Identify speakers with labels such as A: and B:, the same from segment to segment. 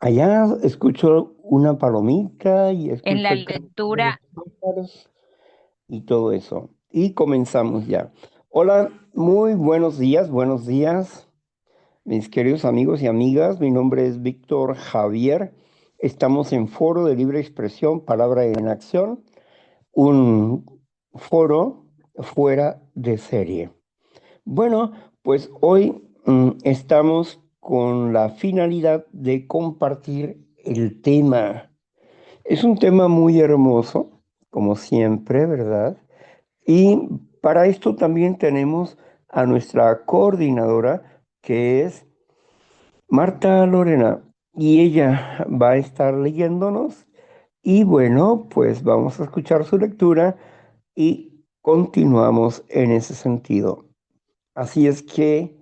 A: Allá escucho una palomita y
B: En
A: escucho
B: la
A: el canto de los
B: lectura,
A: pájaros y todo eso. Y comenzamos ya. Hola, muy buenos días, mis queridos amigos y amigas. Mi nombre es Víctor Javier. Estamos en Foro de Libre Expresión, Palabra en Acción, un foro fuera de serie. Bueno, pues hoy estamos con la finalidad de compartir el tema. Es un tema muy hermoso, como siempre, ¿verdad? Y para esto también tenemos a nuestra coordinadora, que es Marta Lorena, y ella va a estar leyéndonos. Y bueno, pues vamos a escuchar su lectura y continuamos en ese sentido. Así es que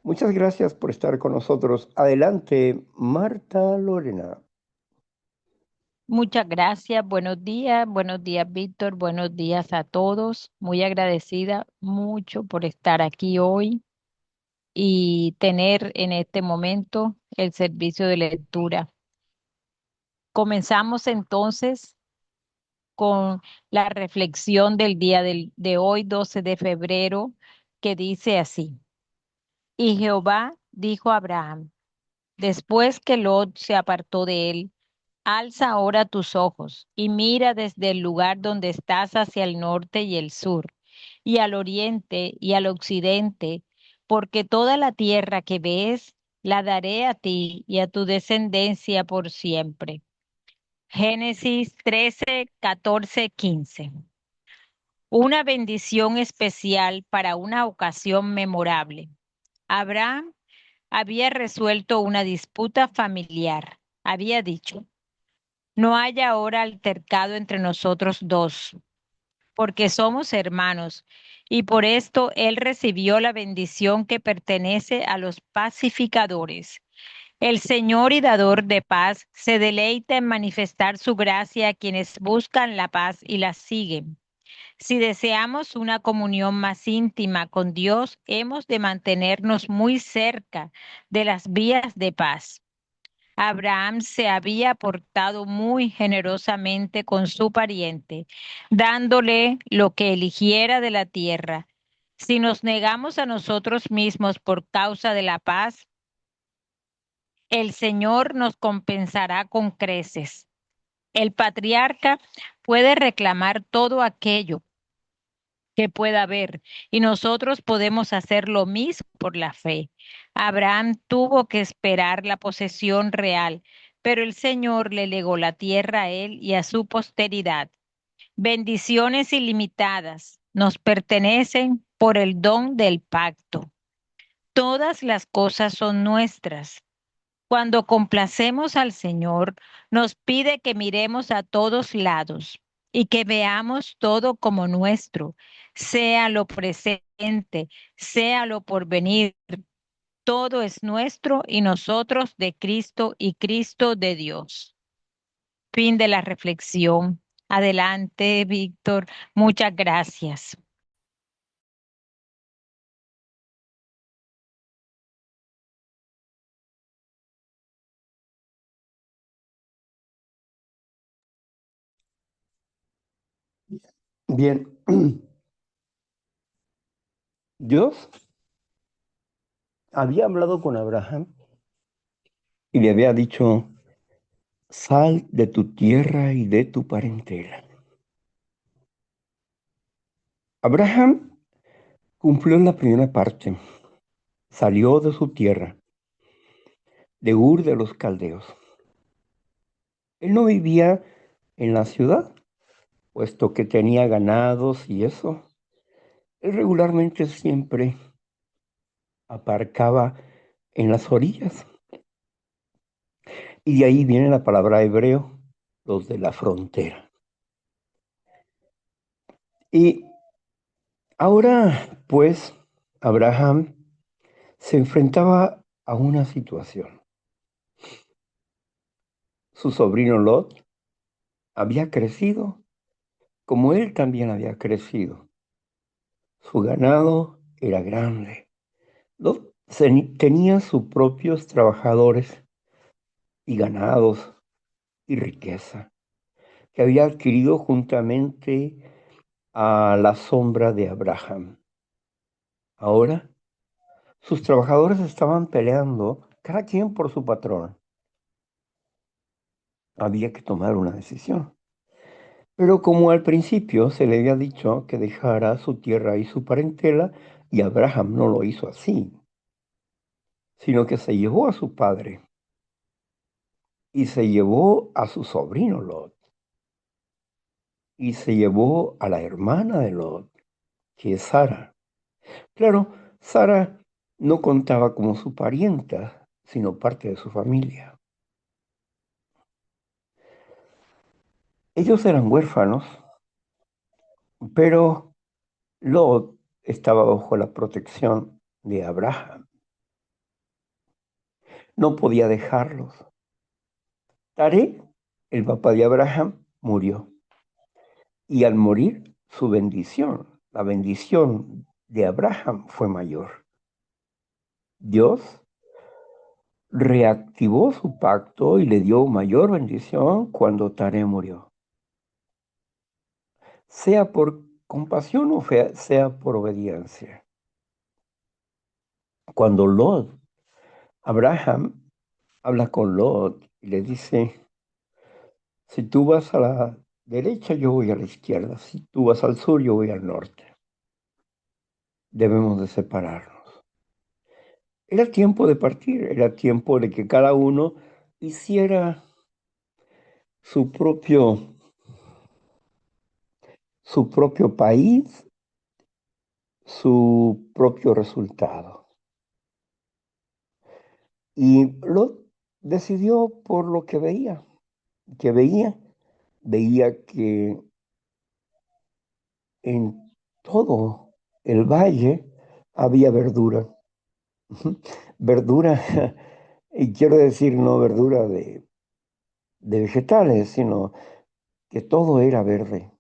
A: muchas gracias por estar con nosotros. Adelante, Marta Lorena.
B: muchas gracias. Buenos días, Víctor. Buenos días a todos. Muy agradecida mucho por estar aquí hoy y tener en este momento el servicio de lectura. Comenzamos entonces con la reflexión del de hoy, 12 de febrero, que dice así. Y Jehová dijo a Abraham, después que Lot se apartó de él, alza ahora tus ojos y mira desde el lugar donde estás hacia el norte y el sur, y al oriente y al occidente, porque toda la tierra que ves la daré a ti y a tu descendencia por siempre. Génesis 13, 14, 15. Una bendición especial para una ocasión memorable. Abraham había resuelto una disputa familiar. Había dicho, no haya ahora altercado entre nosotros dos, porque somos hermanos, y por esto él recibió la bendición que pertenece a los pacificadores. El Señor y dador de paz se deleita en manifestar su gracia a quienes buscan la paz y la siguen. Si deseamos una comunión más íntima con Dios, hemos de mantenernos muy cerca de las vías de paz. Abraham se había portado muy generosamente con su pariente, dándole lo que eligiera de la tierra. Si nos negamos a nosotros mismos por causa de la paz, el Señor nos compensará con creces. El patriarca puede reclamar todo aquello que pueda haber, y nosotros podemos hacer lo mismo por la fe. Abraham tuvo que esperar la posesión real, pero el Señor le legó la tierra a él y a su posteridad. Bendiciones ilimitadas nos pertenecen por el don del pacto. Todas las cosas son nuestras. Cuando complacemos al Señor, nos pide que miremos a todos lados y que veamos todo como nuestro, sea lo presente, sea lo por venir. Todo es nuestro y nosotros de Cristo y Cristo de Dios. Fin de la reflexión. Adelante, Víctor. Muchas gracias.
A: Bien, Dios había hablado con Abraham y le había dicho, sal de tu tierra y de tu parentela. Abraham cumplió la primera parte, salió de su tierra, de Ur de los Caldeos. Él no vivía en la ciudad, puesto que tenía ganados y eso. Él regularmente siempre aparcaba en las orillas. Y de ahí viene la palabra hebreo, los de la frontera. Y ahora, pues, Abraham se enfrentaba a una situación. Su sobrino Lot había crecido como él también había crecido. Su ganado era grande. Lot tenía sus propios trabajadores y ganados y riqueza que había adquirido juntamente a la sombra de Abraham. Ahora, sus trabajadores estaban peleando, cada quien por su patrón. Había que tomar una decisión. Pero como al principio se le había dicho que dejara su tierra y su parentela, y Abraham no lo hizo así, sino que se llevó a su padre y se llevó a su sobrino Lot y se llevó a la hermana de Lot, que es Sara. Claro, Sara no contaba como su parienta, sino parte de su familia. Ellos eran huérfanos, pero Lot estaba bajo la protección de Abraham. No podía dejarlos. Taré, el papá de Abraham, murió. Y al morir, su bendición, la bendición de Abraham fue mayor. Dios reactivó su pacto y le dio mayor bendición cuando Taré murió. Sea por compasión o sea por obediencia. Cuando Abraham habla con Lot y le dice, si tú vas a la derecha, yo voy a la izquierda. Si tú vas al sur, yo voy al norte. Debemos de separarnos. Era tiempo de partir, era tiempo de que cada uno hiciera su propio país, su propio resultado. Y Lot decidió por lo que veía que en todo el valle había verdura. Verdura, y quiero decir no verdura de vegetales, sino que todo era verde,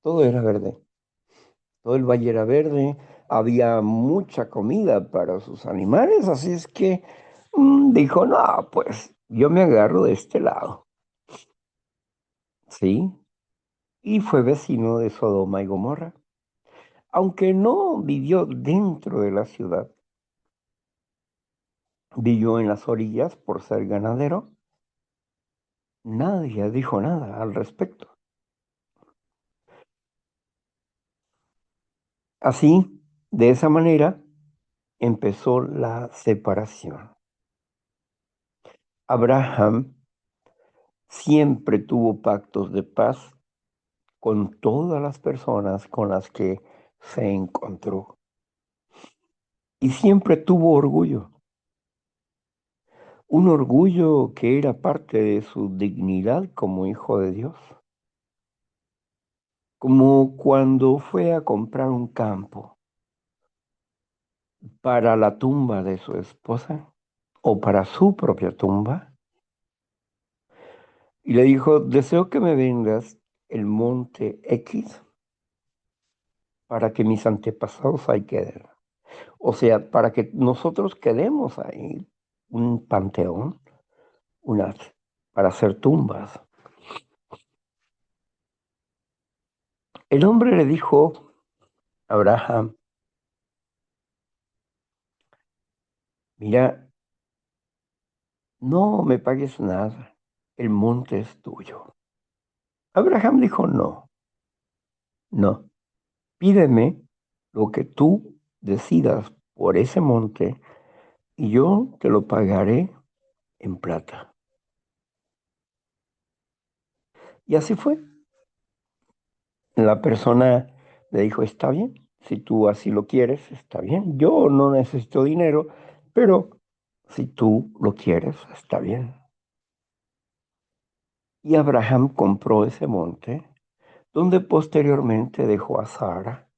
A: todo el valle era verde, había mucha comida para sus animales, así es que dijo, no, pues yo me agarro de este lado, ¿sí? Y fue vecino de Sodoma y Gomorra. Aunque no vivió dentro de la ciudad, vivió en las orillas por ser ganadero, nadie dijo nada al respecto. Así, de esa manera, empezó la separación. Abraham siempre tuvo pactos de paz con todas las personas con las que se encontró. Y siempre tuvo orgullo, un orgullo que era parte de su dignidad como hijo de Dios. Como cuando fue a comprar un campo para la tumba de su esposa o para su propia tumba, y le dijo, deseo que me vendas el monte X para que mis antepasados ahí queden. O sea, para que nosotros quedemos ahí, un panteón, unas, para hacer tumbas. El hombre le dijo a Abraham, mira, no me pagues nada, el monte es tuyo. Abraham dijo, no, no, pídeme lo que tú decidas por ese monte y yo te lo pagaré en plata. Y así fue. La persona le dijo, está bien, si tú así lo quieres, está bien. Yo no necesito dinero, pero si tú lo quieres, está bien. Y Abraham compró ese monte, donde posteriormente dejó a Sara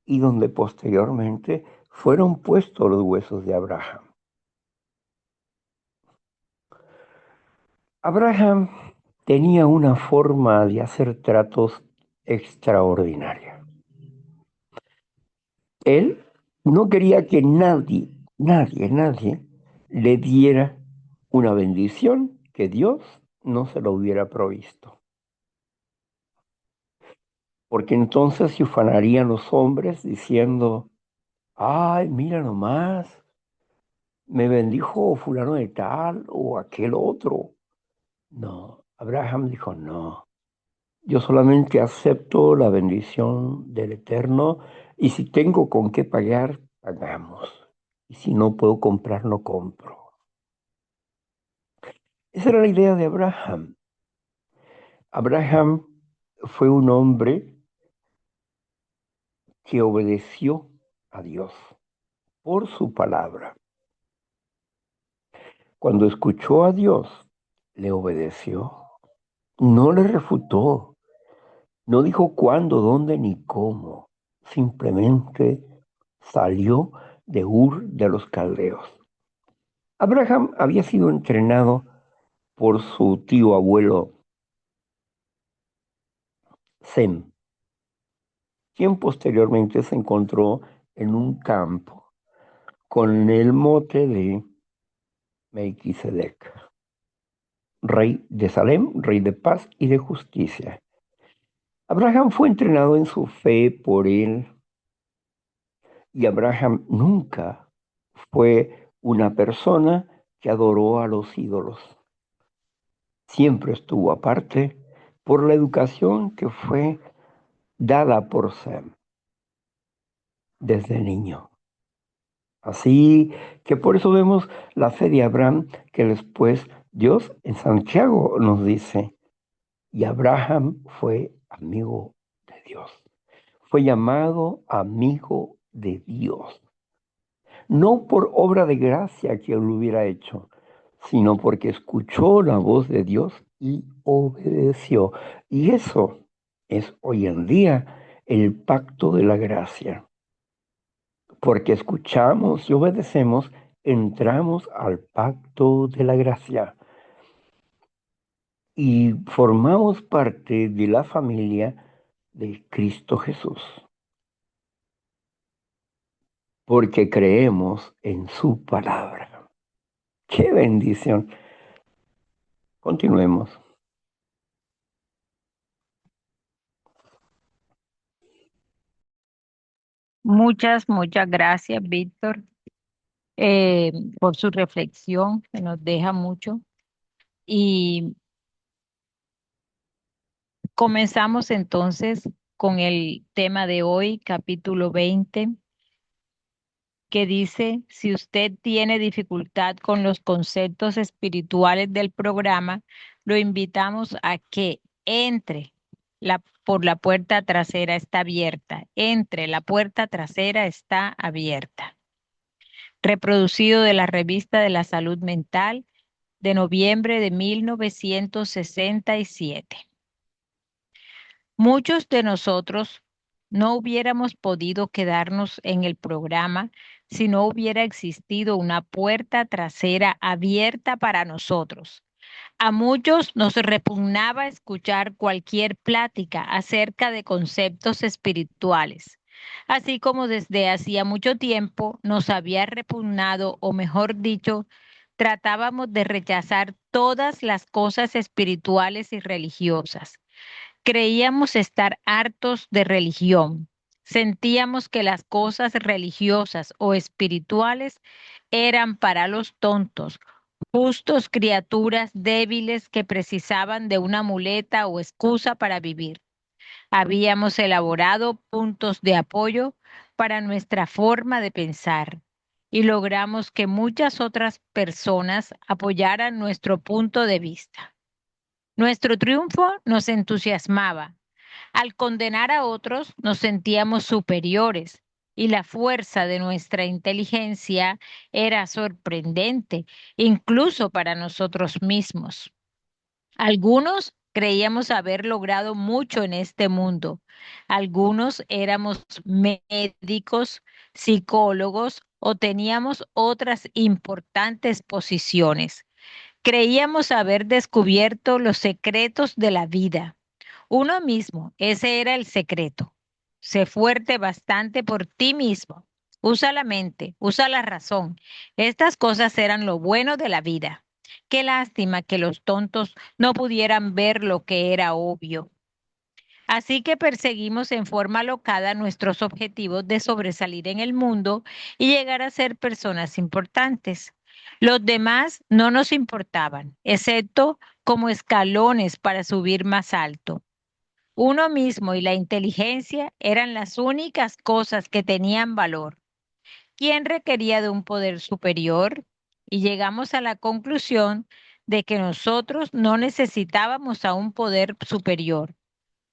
A: y donde posteriormente fueron puestos los huesos de Abraham. Abraham tenía una forma de hacer tratos extraordinaria. Él no quería que nadie le diera una bendición que Dios no se lo hubiera provisto. Porque entonces se ufanarían los hombres diciendo, ay, mira nomás, me bendijo fulano de tal o aquel otro. No, Abraham dijo, no, yo solamente acepto la bendición del Eterno y si tengo con qué pagar, pagamos. Y si no puedo comprar, no compro. Esa era la idea de Abraham. Abraham fue un hombre que obedeció a Dios por su palabra. Cuando escuchó a Dios, le obedeció. No le refutó, no dijo cuándo, dónde ni cómo. Simplemente salió de Ur de los Caldeos. Abraham había sido entrenado por su tío abuelo Sem, quien posteriormente se encontró en un campo con el mote de Melquisedec, rey de Salem, rey de paz y de justicia. Abraham fue entrenado en su fe por él y Abraham nunca fue una persona que adoró a los ídolos. Siempre estuvo aparte por la educación que fue dada por Sem desde niño. Así que por eso vemos la fe de Abraham que después Dios en Santiago nos dice, y Abraham fue amigo de Dios, fue llamado amigo de Dios, no por obra de gracia que él lo hubiera hecho, sino porque escuchó la voz de Dios y obedeció. Y eso es hoy en día el pacto de la gracia. Porque escuchamos y obedecemos, entramos al pacto de la gracia y formamos parte de la familia de Cristo Jesús, porque creemos en su palabra. ¡Qué bendición! Continuemos.
B: Muchas gracias, Víctor, por su reflexión, que nos deja mucho. Y comenzamos entonces con el tema de hoy, capítulo 20, que dice, si usted tiene dificultad con los conceptos espirituales del programa, lo invitamos a que entre. Por la puerta trasera está abierta. Entre, la puerta trasera está abierta. Reproducido de la Revista de la Salud Mental de noviembre de 1967. Muchos de nosotros no hubiéramos podido quedarnos en el programa si no hubiera existido una puerta trasera abierta para nosotros. A muchos nos repugnaba escuchar cualquier plática acerca de conceptos espirituales, así como desde hacía mucho tiempo nos había repugnado, o mejor dicho, tratábamos de rechazar todas las cosas espirituales y religiosas. Creíamos estar hartos de religión. Sentíamos que las cosas religiosas o espirituales eran para los tontos, justos criaturas débiles que precisaban de una muleta o excusa para vivir. Habíamos elaborado puntos de apoyo para nuestra forma de pensar y logramos que muchas otras personas apoyaran nuestro punto de vista. Nuestro triunfo nos entusiasmaba. Al condenar a otros, nos sentíamos superiores y la fuerza de nuestra inteligencia era sorprendente, incluso para nosotros mismos. Algunos creíamos haber logrado mucho en este mundo. Algunos éramos médicos, psicólogos o teníamos otras importantes posiciones. Creíamos haber descubierto los secretos de la vida. Uno mismo, ese era el secreto. Sé fuerte bastante por ti mismo. Usa la mente, usa la razón. Estas cosas eran lo bueno de la vida. Qué lástima que los tontos no pudieran ver lo que era obvio. Así que perseguimos en forma alocada nuestros objetivos de sobresalir en el mundo y llegar a ser personas importantes. Los demás no nos importaban, excepto como escalones para subir más alto. Uno mismo y la inteligencia eran las únicas cosas que tenían valor. ¿Quién requería de un poder superior? Y llegamos a la conclusión de que nosotros no necesitábamos a un poder superior.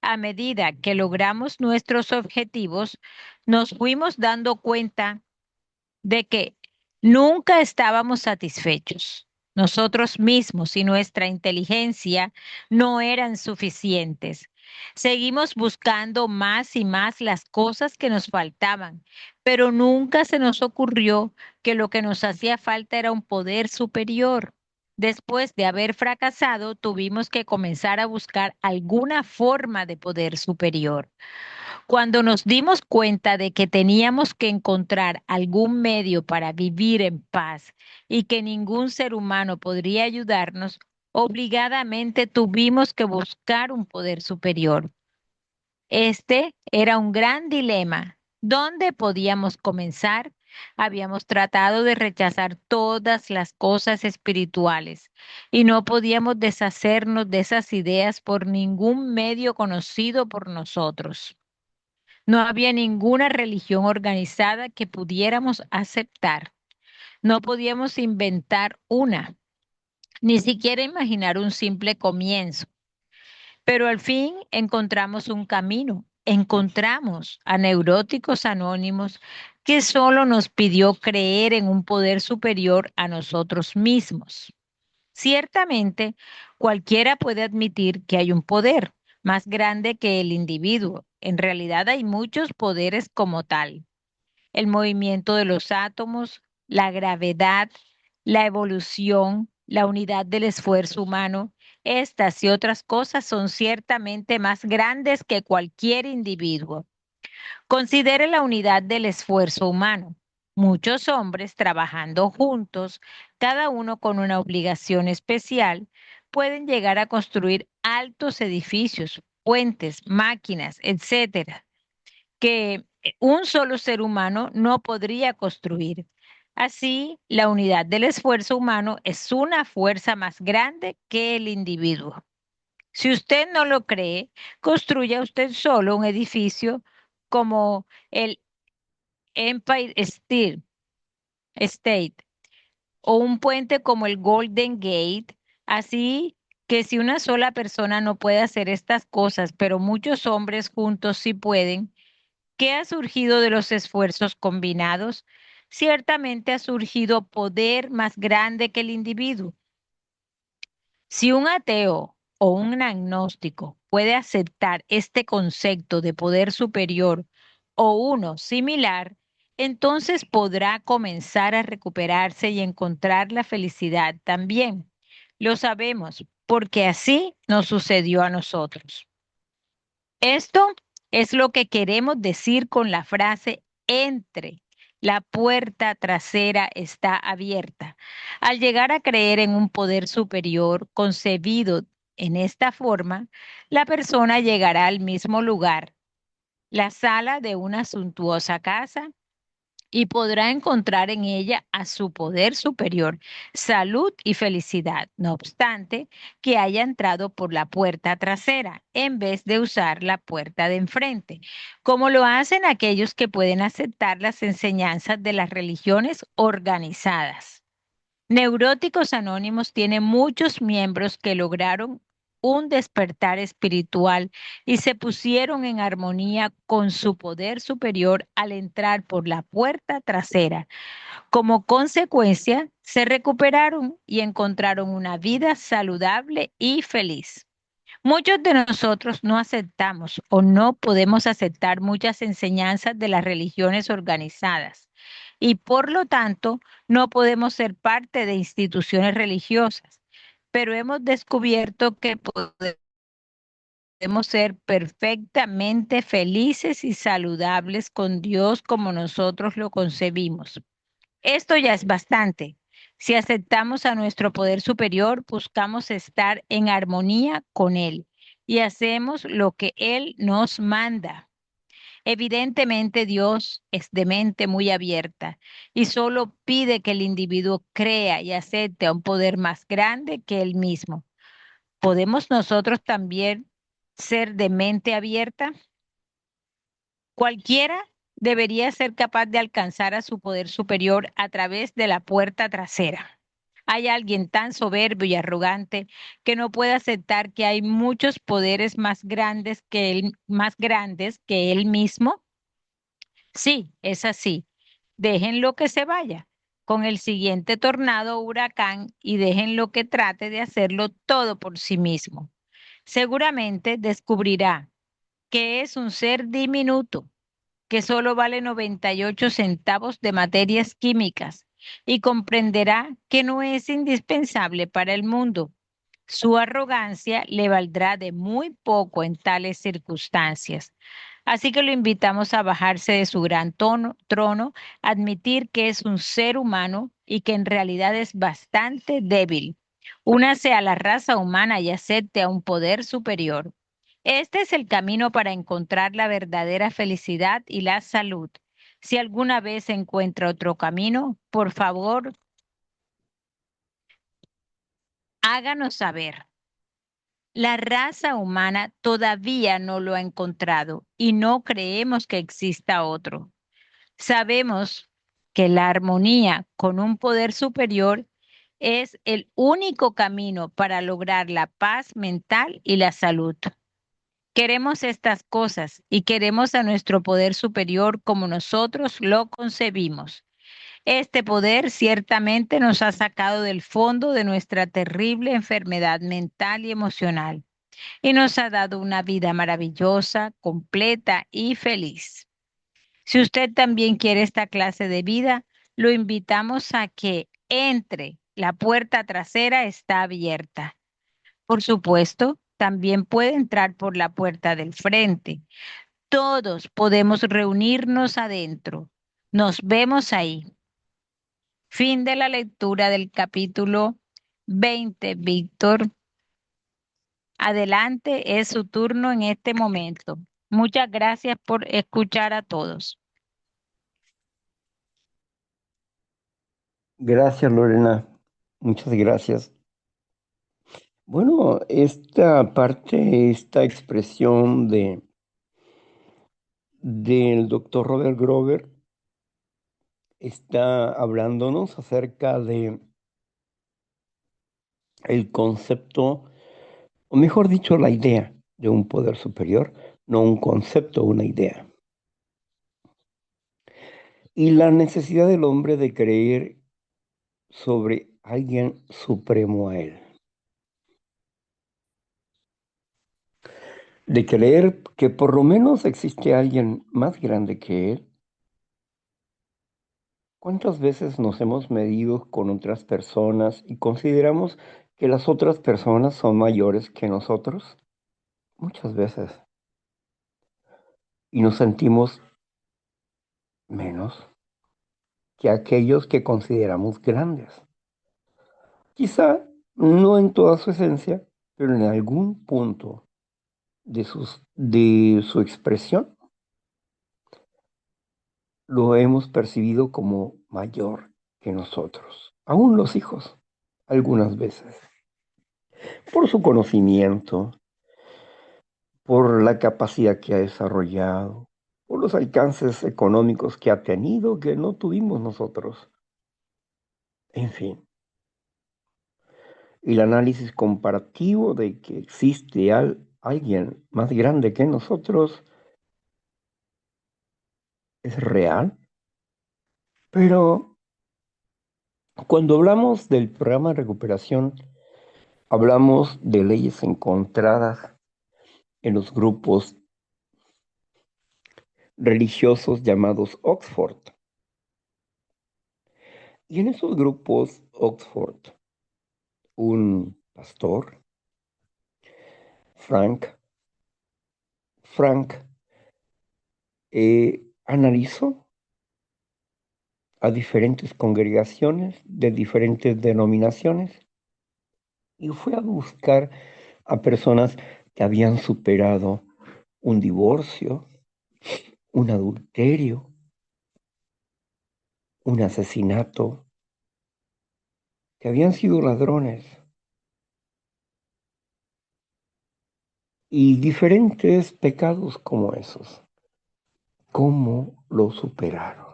B: A medida que logramos nuestros objetivos, nos fuimos dando cuenta de que nunca estábamos satisfechos. Nosotros mismos y nuestra inteligencia no eran suficientes. Seguimos buscando más y más las cosas que nos faltaban, pero nunca se nos ocurrió que lo que nos hacía falta era un poder superior. Después de haber fracasado, tuvimos que comenzar a buscar alguna forma de poder superior. Cuando nos dimos cuenta de que teníamos que encontrar algún medio para vivir en paz y que ningún ser humano podría ayudarnos, obligadamente tuvimos que buscar un poder superior. Este era un gran dilema. ¿Dónde podíamos comenzar? Habíamos tratado de rechazar todas las cosas espirituales y no podíamos deshacernos de esas ideas por ningún medio conocido por nosotros. No había ninguna religión organizada que pudiéramos aceptar. No podíamos inventar una, ni siquiera imaginar un simple comienzo. Pero al fin encontramos un camino. Encontramos a Neuróticos Anónimos que solo nos pidió creer en un poder superior a nosotros mismos. Ciertamente, cualquiera puede admitir que hay un poder más grande que el individuo. En realidad hay muchos poderes como tal. El movimiento de los átomos, la gravedad, la evolución, la unidad del esfuerzo humano. Estas y otras cosas son ciertamente más grandes que cualquier individuo. Considere la unidad del esfuerzo humano. Muchos hombres trabajando juntos, cada uno con una obligación especial, pueden llegar a construir altos edificios, puentes, máquinas, etcétera, que un solo ser humano no podría construir. Así, la unidad del esfuerzo humano es una fuerza más grande que el individuo. Si usted no lo cree, construya usted solo un edificio como el Empire State o un puente como el Golden Gate. Así que si una sola persona no puede hacer estas cosas, pero muchos hombres juntos sí pueden, ¿qué ha surgido de los esfuerzos combinados? Ciertamente ha surgido poder más grande que el individuo. Si un ateo o un agnóstico puede aceptar este concepto de poder superior o uno similar, entonces podrá comenzar a recuperarse y encontrar la felicidad también. Lo sabemos porque así nos sucedió a nosotros. Esto es lo que queremos decir con la frase entre. La puerta trasera está abierta. Al llegar a creer en un poder superior concebido en esta forma, la persona llegará al mismo lugar, la sala de una suntuosa casa, y podrá encontrar en ella a su poder superior, salud y felicidad, no obstante que haya entrado por la puerta trasera en vez de usar la puerta de enfrente, como lo hacen aquellos que pueden aceptar las enseñanzas de las religiones organizadas. Neuróticos Anónimos tiene muchos miembros que lograron un despertar espiritual y se pusieron en armonía con su poder superior al entrar por la puerta trasera. Como consecuencia, se recuperaron y encontraron una vida saludable y feliz. Muchos de nosotros no aceptamos o no podemos aceptar muchas enseñanzas de las religiones organizadas y por lo tanto no podemos ser parte de instituciones religiosas, pero hemos descubierto que podemos ser perfectamente felices y saludables con Dios como nosotros lo concebimos. Esto ya es bastante. Si aceptamos a nuestro poder superior, buscamos estar en armonía con él y hacemos lo que él nos manda. Evidentemente Dios es de mente muy abierta y solo pide que el individuo crea y acepte a un poder más grande que él mismo. ¿Podemos nosotros también ser de mente abierta? Cualquiera debería ser capaz de alcanzar a su poder superior a través de la puerta trasera. Hay alguien tan soberbio y arrogante que no puede aceptar que hay muchos poderes más grandes que él mismo. Sí, es así. Déjenlo que se vaya con el siguiente tornado o huracán y déjenlo que trate de hacerlo todo por sí mismo. Seguramente descubrirá que es un ser diminuto, que solo vale 98 centavos de materias químicas y comprenderá que no es indispensable para el mundo. Su arrogancia le valdrá de muy poco en tales circunstancias. Así que lo invitamos a bajarse de su gran trono, admitir que es un ser humano y que en realidad es bastante débil. Únase a la raza humana y acepte a un poder superior. Este es el camino para encontrar la verdadera felicidad y la salud. Si alguna vez encuentra otro camino, por favor, háganos saber. La raza humana todavía no lo ha encontrado y no creemos que exista otro. Sabemos que la armonía con un poder superior es el único camino para lograr la paz mental y la salud. Queremos estas cosas y queremos a nuestro poder superior como nosotros lo concebimos. Este poder ciertamente nos ha sacado del fondo de nuestra terrible enfermedad mental y emocional y nos ha dado una vida maravillosa, completa y feliz. Si usted también quiere esta clase de vida, lo invitamos a que entre. La puerta trasera está abierta. Por supuesto, también puede entrar por la puerta del frente. Todos podemos reunirnos adentro. Nos vemos ahí. Fin de la lectura del capítulo 20, Víctor. Adelante, es su turno en este momento. Muchas gracias por escuchar a todos.
A: Gracias, Lorena. Muchas gracias. Bueno, esta parte, esta expresión del doctor Robert Grover está hablándonos acerca de el concepto, o mejor dicho, la idea de un poder superior, no un concepto, una idea. Y la necesidad del hombre de creer sobre alguien supremo a él. De creer que por lo menos existe alguien más grande que él. ¿Cuántas veces nos hemos medido con otras personas y consideramos que las otras personas son mayores que nosotros? Muchas veces. Y nos sentimos menos que aquellos que consideramos grandes. Quizá no en toda su esencia, pero en algún punto de su expresión lo hemos percibido como mayor que nosotros. Aún los hijos, algunas veces, por su conocimiento, por la capacidad que ha desarrollado, por los alcances económicos que ha tenido que no tuvimos nosotros. En fin, el análisis comparativo de que existe alguien más grande que nosotros es real, pero cuando hablamos del programa de recuperación, hablamos de leyes encontradas en los grupos religiosos llamados Oxford. Y en esos grupos Oxford, un pastor, Frank, analizó a diferentes congregaciones de diferentes denominaciones y fue a buscar a personas que habían superado un divorcio, un adulterio, un asesinato, que habían sido ladrones y diferentes pecados como esos. ¿Cómo lo superaron?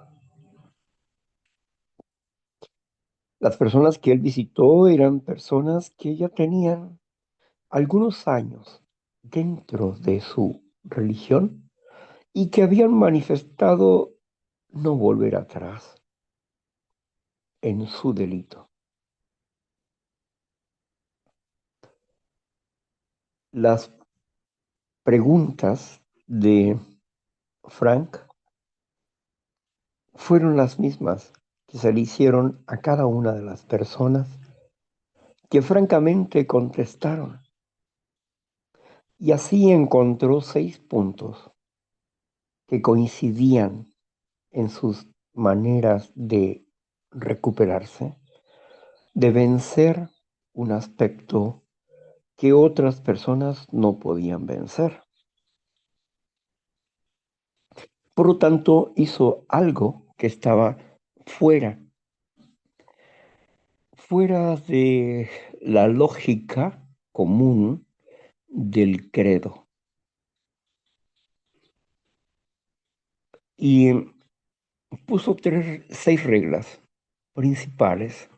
A: Las personas que él visitó eran personas que ya tenían algunos años dentro de su religión y que habían manifestado no volver atrás en su delito. Las preguntas de Frank fueron las mismas que se le hicieron a cada una de las personas que francamente contestaron. Y así encontró 6 puntos que coincidían en sus maneras de recuperarse, de vencer un aspecto que otras personas no podían vencer. Por lo tanto, hizo algo que estaba fuera, fuera de la lógica común del credo. Y puso 6 reglas principales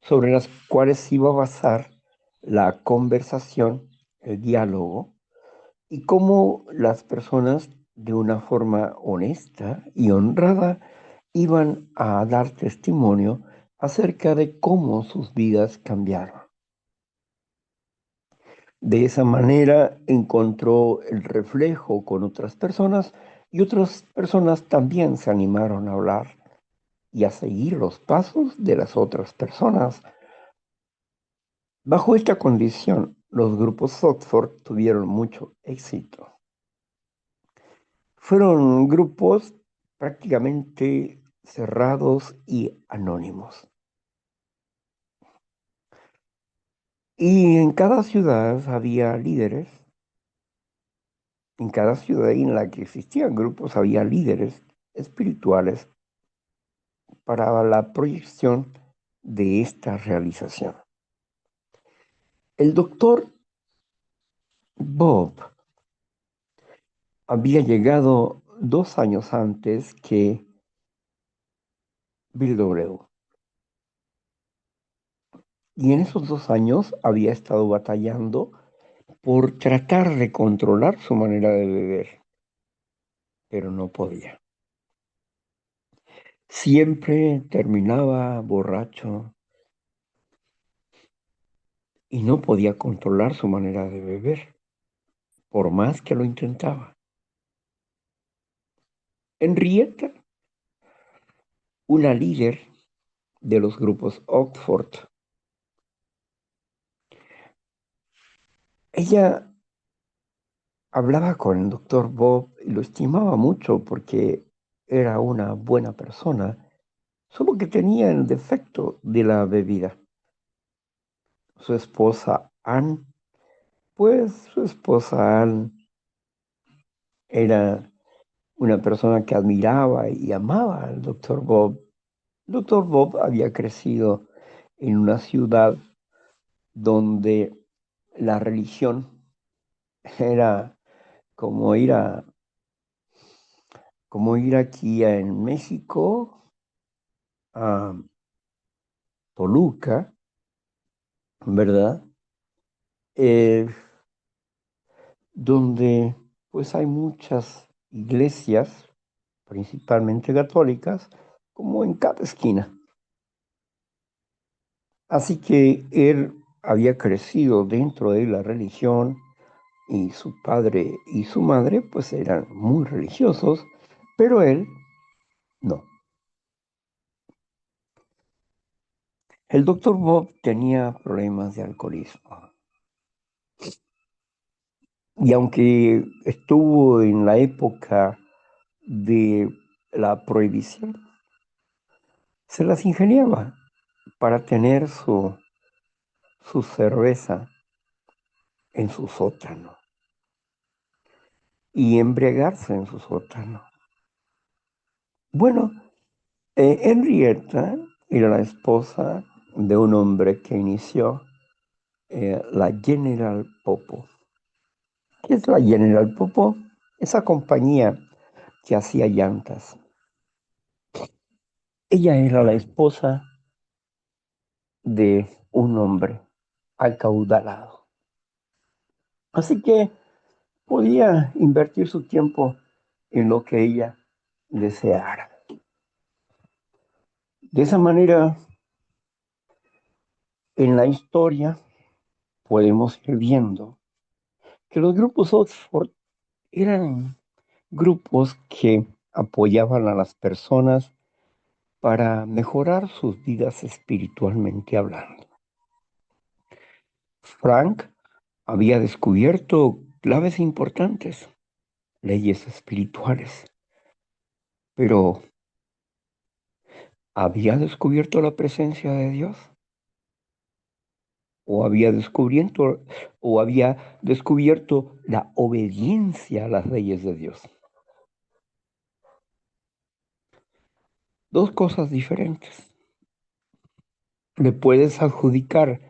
A: sobre las cuales iba a basar la conversación, el diálogo, y cómo las personas de una forma honesta y honrada iban a dar testimonio acerca de cómo sus vidas cambiaron. De esa manera encontró el reflejo con otras personas y otras personas también se animaron a hablar y a seguir los pasos de las otras personas. Bajo esta condición, los grupos Oxford tuvieron mucho éxito. Fueron grupos prácticamente cerrados y anónimos. Y en cada ciudad había líderes, en cada ciudad en la que existían grupos había líderes espirituales para la proyección de esta realización. El doctor Bob había llegado 2 años antes que Bill W. Y en esos 2 años había estado batallando por tratar de controlar su manera de beber, pero no podía. Siempre terminaba borracho y no podía controlar su manera de beber, por más que lo intentaba. Henrietta, una líder de los grupos Oxford, ella hablaba con el doctor Bob y lo estimaba mucho porque era una buena persona, solo que tenía el defecto de la bebida. Su esposa Anne, pues su esposa Anne era una persona que admiraba y amaba al doctor Bob. El doctor Bob había crecido en una ciudad donde la religión era como ir a, como ir aquí en México a Toluca, ¿verdad? Eh, donde pues hay muchas iglesias, principalmente católicas, como en cada esquina. Así que él había crecido dentro de la religión y su padre y su madre pues eran muy religiosos, pero él no. El doctor Bob tenía problemas de alcoholismo y aunque estuvo en la época de la prohibición, se las ingeniaba para tener su cerveza en su sótano y embriagarse en su sótano. Bueno, Henrietta era la esposa de un hombre que inició la General Popo. ¿Qué es la General Popo? Esa compañía que hacía llantas. Ella era la esposa de un hombre acaudalado. Así que podía invertir su tiempo en lo que ella deseara. De esa manera, en la historia podemos ir viendo que los grupos Oxford eran grupos que apoyaban a las personas para mejorar sus vidas espiritualmente hablando. Frank había descubierto claves importantes, leyes espirituales, pero ¿había descubierto la presencia de Dios? ¿O había descubierto la obediencia a las leyes de Dios? Dos cosas diferentes. Le puedes adjudicar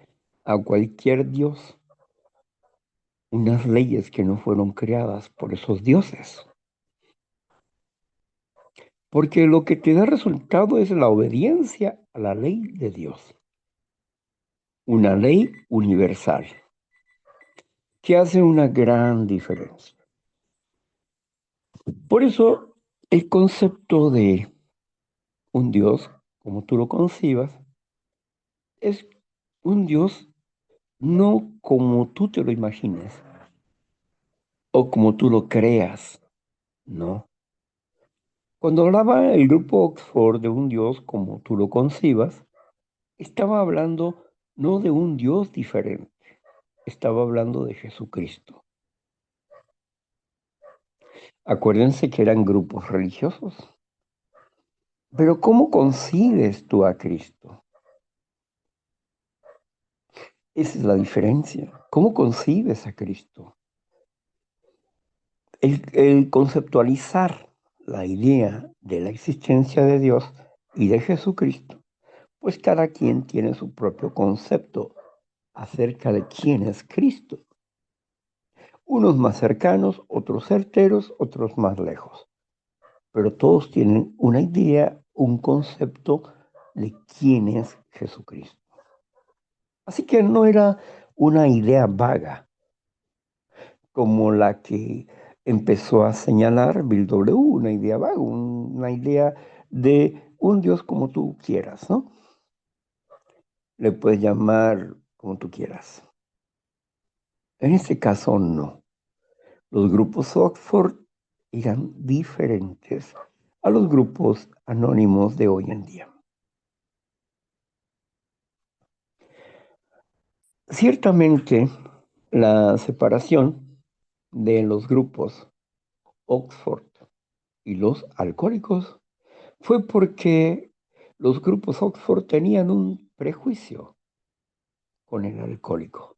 A: a cualquier Dios unas leyes que no fueron creadas por esos dioses. Porque lo que te da resultado es la obediencia a la ley de Dios. Una ley universal que hace una gran diferencia. Por eso, el concepto de un Dios, como tú lo concibas, es un Dios no como tú te lo imagines o como tú lo creas, no. Cuando hablaba el grupo Oxford de un Dios como tú lo concibas, estaba hablando no de un Dios diferente, estaba hablando de Jesucristo. Acuérdense que eran grupos religiosos. Pero ¿cómo concibes tú a Cristo? Esa es la diferencia. ¿Cómo concibes a Cristo? El conceptualizar la idea de la existencia de Dios y de Jesucristo, pues cada quien tiene su propio concepto acerca de quién es Cristo. Unos más cercanos, otros certeros, otros más lejos. Pero todos tienen una idea, un concepto de quién es Jesucristo. Así que no era una idea vaga como la que empezó a señalar Bill W., una idea vaga, una idea de un Dios como tú quieras, ¿no? Le puedes llamar como tú quieras. En este caso, no. Los grupos Oxford eran diferentes a los grupos anónimos de hoy en día. Ciertamente, la separación de los grupos Oxford y los alcohólicos fue porque los grupos Oxford tenían un prejuicio con el alcohólico.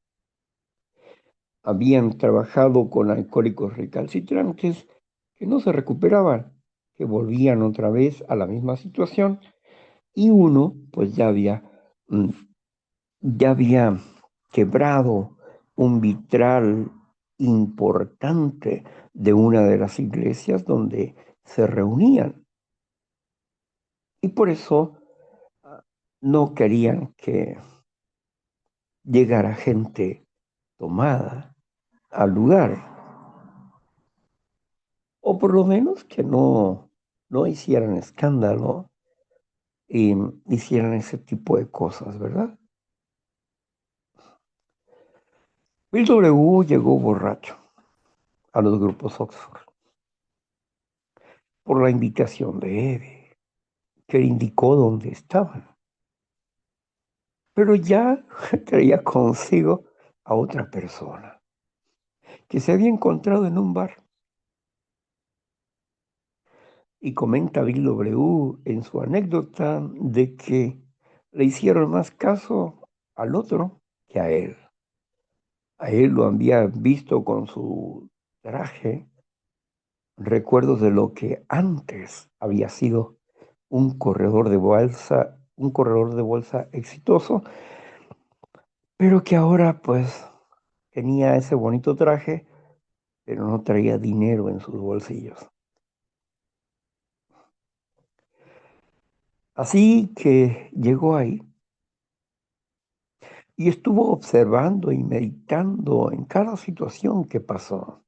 A: Habían trabajado con alcohólicos recalcitrantes que no se recuperaban, que volvían otra vez a la misma situación y uno pues mm, ya había quebrado un vitral importante de una de las iglesias donde se reunían. Y por eso no querían que llegara gente tomada al lugar, o por lo menos que no hicieran escándalo y hicieran ese tipo de cosas, ¿verdad? Bill W. llegó borracho a los grupos Oxford por la invitación de Eve, que le indicó dónde estaban, pero ya traía consigo a otra persona que se había encontrado en un bar Y comenta Bill W. en su anécdota de que le hicieron más caso al otro que a él. A él lo había visto con su traje, recuerdos de lo que antes había sido un corredor de bolsa exitoso, pero que ahora pues tenía ese bonito traje, pero no traía dinero en sus bolsillos. Así que llegó ahí y estuvo observando y meditando en cada situación que pasó.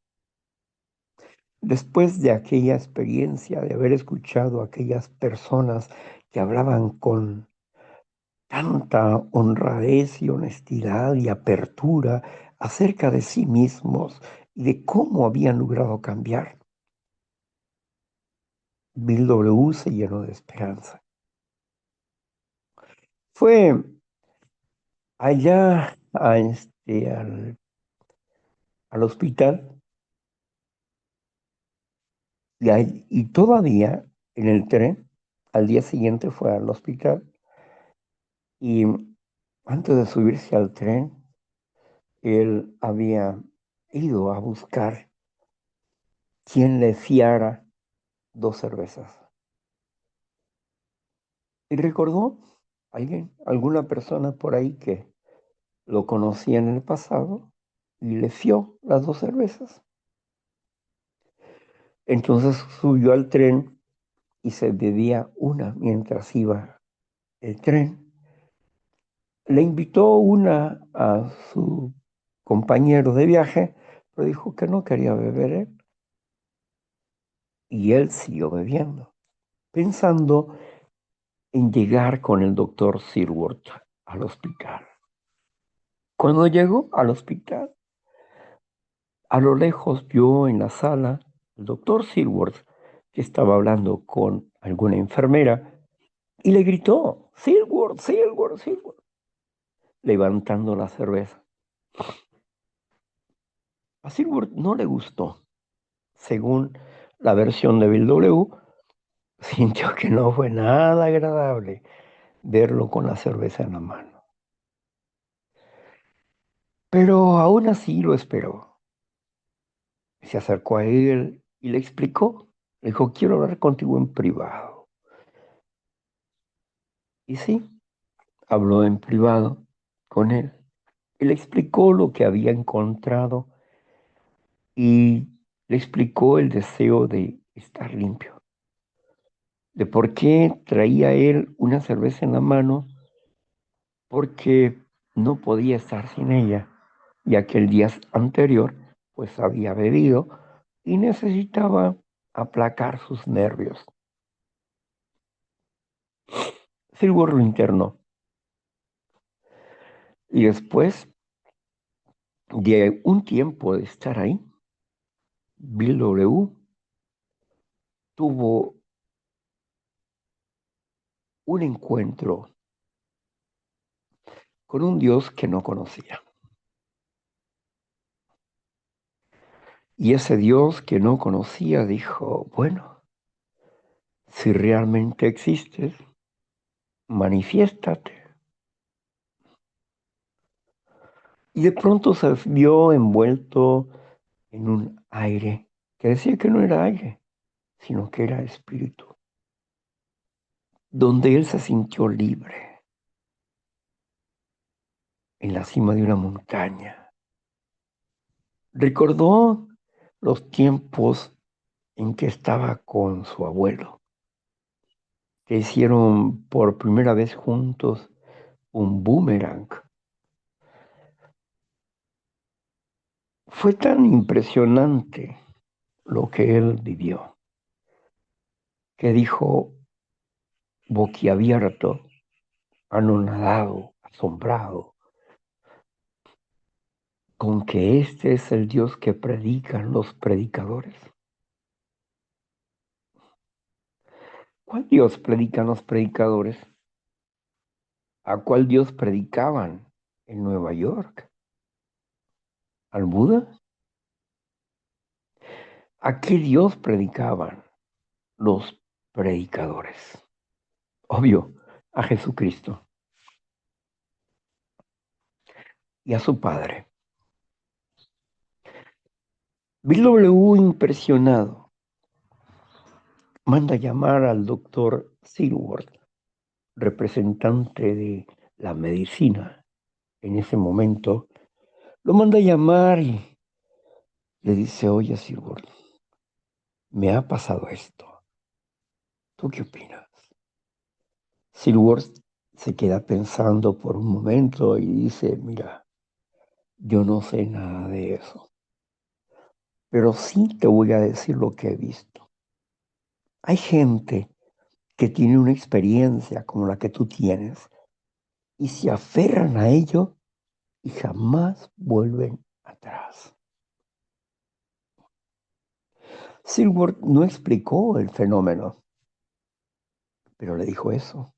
A: Después de aquella experiencia, de haber escuchado a aquellas personas que hablaban con tanta honradez y honestidad y apertura acerca de sí mismos y de cómo habían logrado cambiar, Bill W. se llenó de esperanza. Fue allá al hospital y todavía en el tren, al día siguiente fue al hospital y antes de subirse al tren, él había ido a buscar quien le fiara 2 cervezas. Y recordó alguna persona por ahí que lo conocía en el pasado y le fió las 2 cervezas. Entonces subió al tren y se bebía una mientras iba el tren. Le invitó una a su compañero de viaje, pero dijo que no quería beber él. Y él siguió bebiendo, pensando en llegar con el doctor Silworth al hospital. Cuando llegó al hospital, a lo lejos vio en la sala al doctor Silworth que estaba hablando con alguna enfermera y le gritó, Silworth, Silworth, Silworth, levantando la cerveza. A Silworth no le gustó. Según la versión de Bill W., sintió que no fue nada agradable verlo con la cerveza en la mano. Pero aún así lo esperó. Se acercó a él y le explicó. Le dijo, quiero hablar contigo en privado. Y sí, habló en privado con él. Y le explicó lo que había encontrado y le explicó el deseo de estar limpio, de por qué traía él una cerveza en la mano, porque no podía estar sin ella, ya que el día anterior pues había bebido y necesitaba aplacar sus nervios. Silver lo internó y después de un tiempo de estar ahí, Bill W. tuvo un encuentro con un Dios que no conocía. Y ese Dios que no conocía dijo, bueno, si realmente existes, manifiéstate. Y de pronto se vio envuelto en un aire que decía que no era aire, sino que era espíritu, donde él se sintió libre en la cima de una montaña. Recordó los tiempos en que estaba con su abuelo, que hicieron por primera vez juntos un boomerang. Fue tan impresionante lo que él vivió, que dijo boquiabierto, anonadado, asombrado, con que este es el Dios que predican los predicadores. ¿Cuál Dios predican los predicadores? ¿A cuál Dios predicaban en Nueva York? ¿Al Buda? ¿A qué Dios predicaban los predicadores. Obvio, a Jesucristo y a su padre. Bill W. impresionado, manda llamar al doctor Silworth, representante de la medicina en ese momento, lo manda a llamar y le dice, oye Silworth, me ha pasado esto. ¿Tú qué opinas? Silworth se queda pensando por un momento y dice, mira, yo no sé nada de eso, pero sí te voy a decir lo que he visto. Hay gente que tiene una experiencia como la que tú tienes y se aferran a ello y jamás vuelven atrás. Silworth no explicó el fenómeno, pero le dijo eso.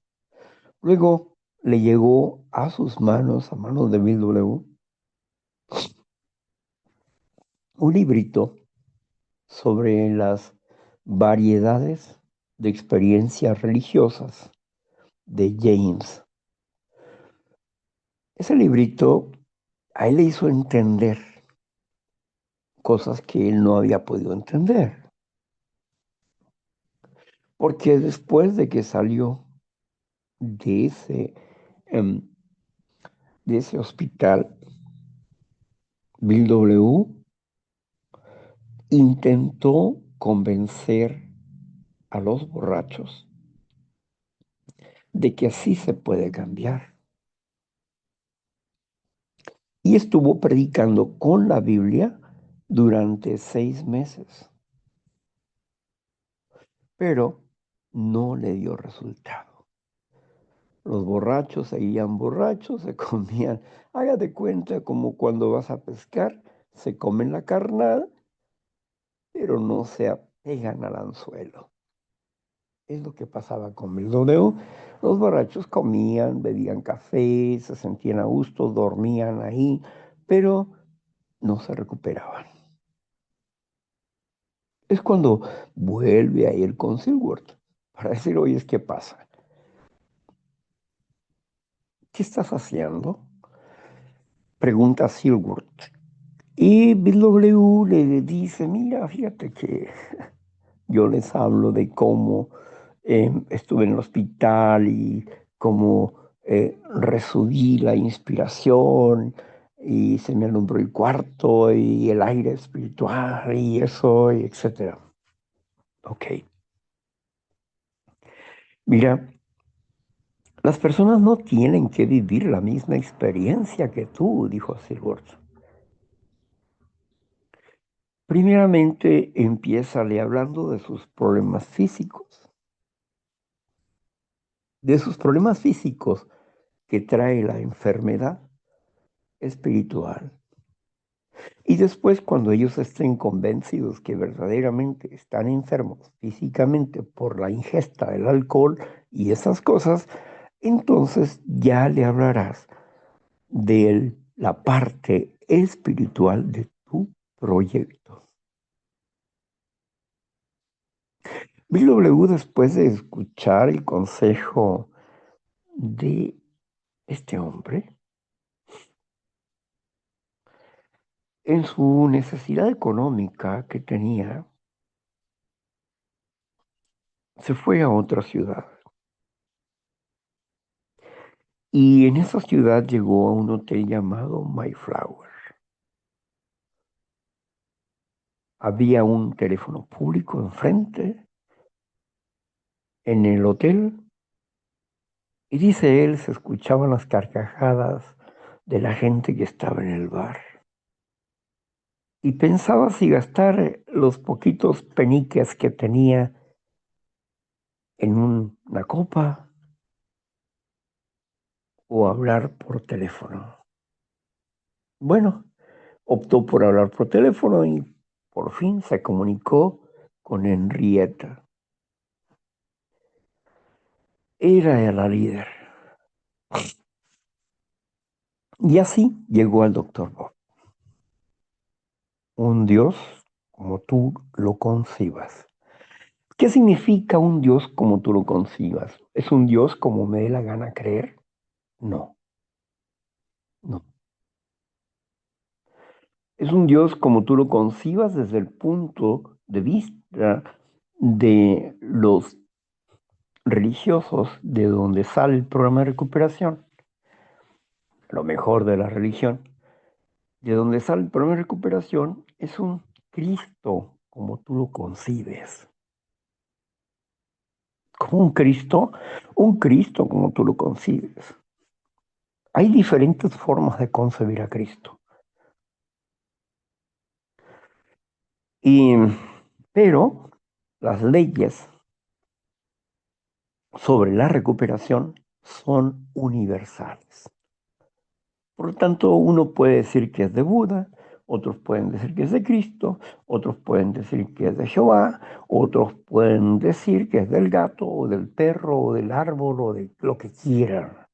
A: Luego le llegó a sus manos, a manos de Bill W., un librito sobre las variedades de experiencias religiosas de James. Ese librito a él le hizo entender cosas que él no había podido entender, porque después de que salió de em, de ese hospital, Bill W. intentó convencer a los borrachos de que así se puede cambiar. Y estuvo predicando con la Biblia durante 6 meses, pero no le dio resultado. Los borrachos seguían borrachos, se comían, haga de cuenta como cuando vas a pescar, se comen la carnada, pero no se apegan al anzuelo. Es lo que pasaba con el W. Los borrachos comían, bebían café, se sentían a gusto, dormían ahí, pero no se recuperaban. Es cuando vuelve a ir con Silworth para decir, oye, ¿qué pasa? ¿Qué estás haciendo? Pregunta Silworth. Y Bill W. le dice, mira, fíjate que yo les hablo de cómo estuve en el hospital y cómo resubí la inspiración y se me alumbró el cuarto y el aire espiritual y eso, y etcétera. Ok, mira, las personas no tienen que vivir la misma experiencia que tú, dijo Silworth. Primeramente, empiézale hablando de sus problemas físicos que trae la enfermedad espiritual. Y después, cuando ellos estén convencidos que verdaderamente están enfermos físicamente por la ingesta del alcohol y esas cosas, entonces ya le hablarás de la parte espiritual de tu proyecto. Bill W., después de escuchar el consejo de este hombre, en su necesidad económica que tenía, se fue a otra ciudad. Y en esa ciudad llegó a un hotel llamado Mayflower. Había un teléfono público enfrente, en el hotel, y dice él, se escuchaban las carcajadas de la gente que estaba en el bar. Y pensaba si gastar los poquitos peniques que tenía en una copa o hablar por teléfono. Bueno, optó por hablar por teléfono y por fin se comunicó con Henrietta. Era la líder. Y así llegó al doctor Bob. Un Dios como tú lo concibas. ¿Qué significa un Dios como tú lo concibas? ¿Es un Dios como me dé la gana creer? No, no. Es un Dios como tú lo concibas desde el punto de vista de los religiosos, de donde sale el programa de recuperación, lo mejor de la religión, de donde sale el programa de recuperación es un Cristo como tú lo concibes. ¿Cómo un Cristo? Un Cristo como tú lo concibes. Hay diferentes formas de concebir a Cristo. Y, pero las leyes sobre la recuperación son universales. Por lo tanto, uno puede decir que es de Buda, otros pueden decir que es de Cristo, otros pueden decir que es de Jehová, otros pueden decir que es del gato o del perro o del árbol o de lo que quieran.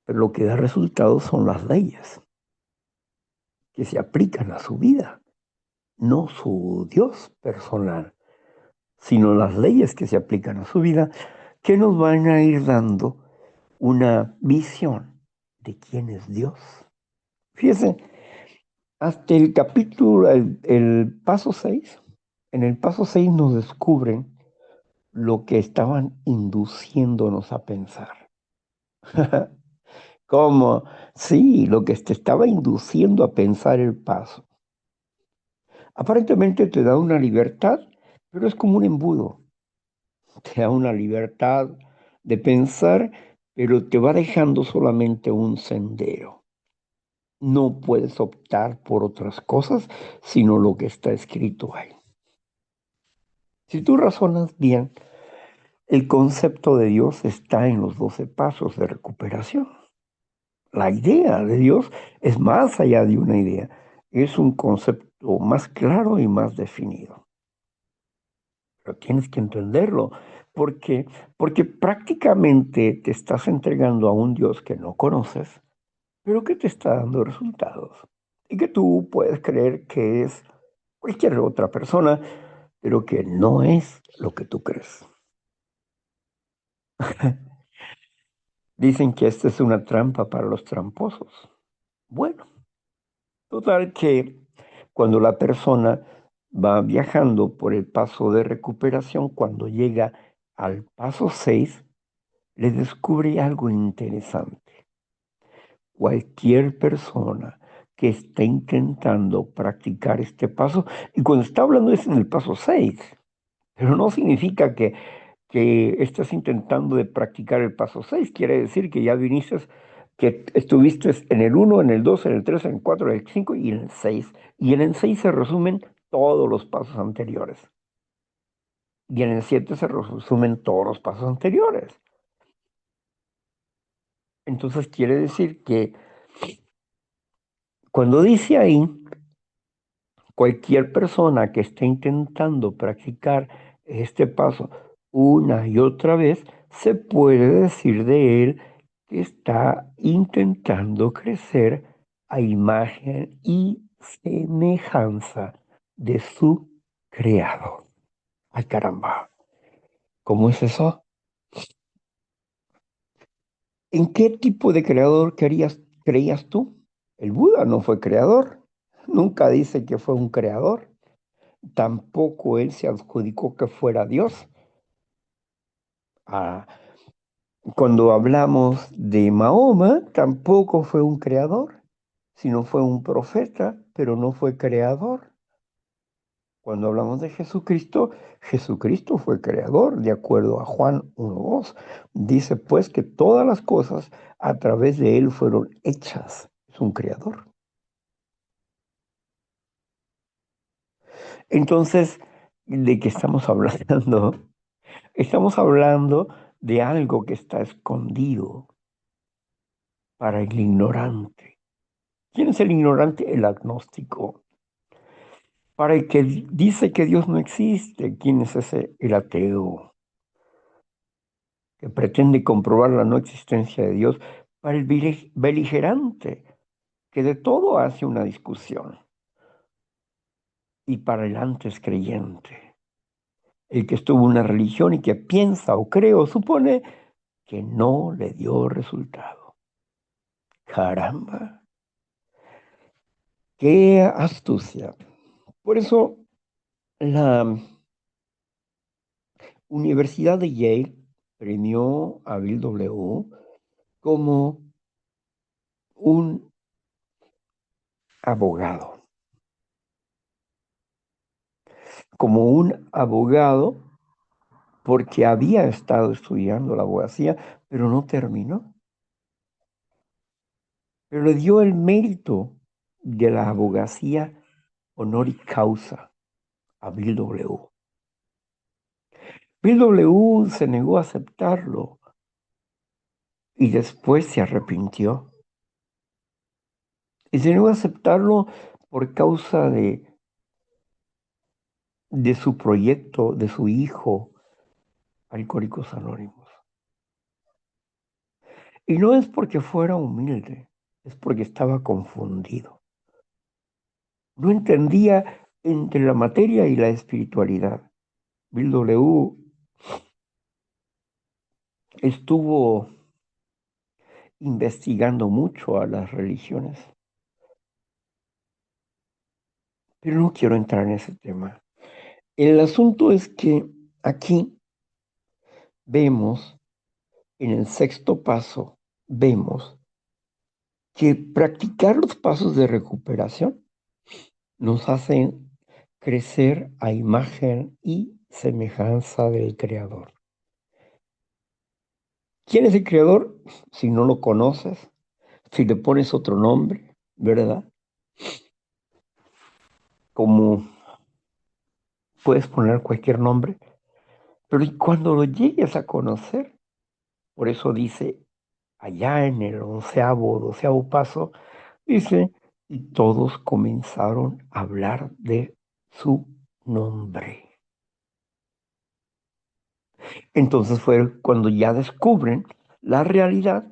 A: Pero lo que da resultados son las leyes que se aplican a su vida, no su Dios personal, sino las leyes que se aplican a su vida que nos van a ir dando una visión de quién es Dios. Fíjense, hasta el capítulo, el paso 6, en el paso 6 nos descubren lo que estaban induciéndonos a pensar. Como, sí, lo que te estaba induciendo a pensar el paso. Aparentemente te da una libertad, pero es como un embudo. Te da una libertad de pensar, pero te va dejando solamente un sendero. No puedes optar por otras cosas, sino lo que está escrito ahí. Si tú razonas bien, el concepto de Dios está en los 12 pasos de recuperación. La idea de Dios es más allá de una idea, es un concepto más claro y más definido. Pero tienes que entenderlo. ¿Por qué? Porque prácticamente te estás entregando a un Dios que no conoces, pero que te está dando resultados. Y que tú puedes creer que es cualquier otra persona, pero que no es lo que tú crees. Dicen que esta es una trampa para los tramposos. Bueno, total que cuando la persona va viajando por el paso de recuperación, cuando llega al paso 6 le descubre algo interesante. Cualquier persona que esté intentando practicar este paso, y cuando está hablando es en el paso 6, pero no significa que estés intentando de practicar el paso 6, quiere decir que ya viniste, que estuviste en el uno, en el 2, en el 3, en el 4, en el 5 y en el 6. Y en el 6 se resumen todos los pasos anteriores. Y en el 7 se resumen todos los pasos anteriores. Entonces quiere decir que cuando dice ahí, cualquier persona que esté intentando practicar este paso una y otra vez, se puede decir de él que está intentando crecer a imagen y semejanza de su creador. Ay, caramba, ¿cómo es eso? ¿En qué tipo de creador creías tú? El Buda no fue creador, nunca dice que fue un creador. Tampoco él se adjudicó que fuera Dios. Ah, cuando hablamos de Mahoma, tampoco fue un creador, sino fue un profeta, pero no fue creador. Cuando hablamos de Jesucristo, Jesucristo fue creador, de acuerdo a Juan 1:2. Dice pues que todas las cosas a través de él fueron hechas. Es un creador. Entonces, ¿de qué estamos hablando? Estamos hablando de algo que está escondido para el ignorante. ¿Quién es el ignorante? El agnóstico. Para el que dice que Dios no existe, ¿quién es ese? El ateo, que pretende comprobar la no existencia de Dios. Para el beligerante, que de todo hace una discusión. Y para el antes creyente, El que estuvo en una religión y que piensa o cree o supone que no le dio resultado. Caramba, qué astucia. Por eso la Universidad de Yale premió a Bill W. como un abogado, como un abogado porque había estado estudiando la abogacía, pero no terminó. Pero le dio el mérito de la abogacía honoris causa a Bill W. Bill W. se negó a aceptarlo y después se arrepintió. Y se negó a aceptarlo por causa de su proyecto, de su hijo, Alcohólicos Anónimos. Y no es porque fuera humilde, es porque estaba confundido. No entendía entre la materia y la espiritualidad. Bill W. estuvo investigando mucho a las religiones, pero no quiero entrar en ese tema. El asunto es que aquí vemos, en el sexto paso, vemos que practicar los pasos de recuperación nos hacen crecer a imagen y semejanza del Creador. ¿Quién es el Creador? Si no lo conoces, si le pones otro nombre, ¿verdad? Como puedes poner cualquier nombre, pero y cuando lo llegues a conocer, por eso dice allá en el onceavo, doceavo paso, dice, y todos comenzaron a hablar de su nombre. Entonces fue cuando ya descubren la realidad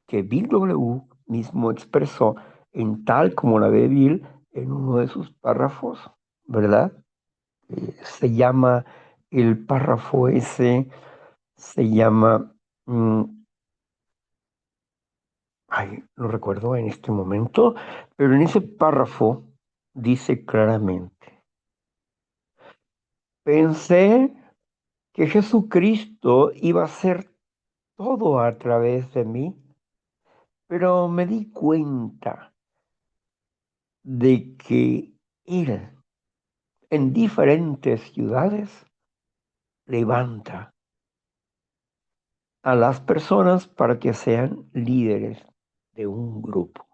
A: que Bill W. mismo expresó en tal como la ve Bill en uno de sus párrafos, ¿verdad? Se llama el párrafo ese, se llama, mm, ay, no recuerdo en este momento, pero en ese párrafo dice claramente, pensé que Jesucristo iba a hacer todo a través de mí, pero me di cuenta de que Él en diferentes ciudades levanta a las personas para que sean líderes de un grupo.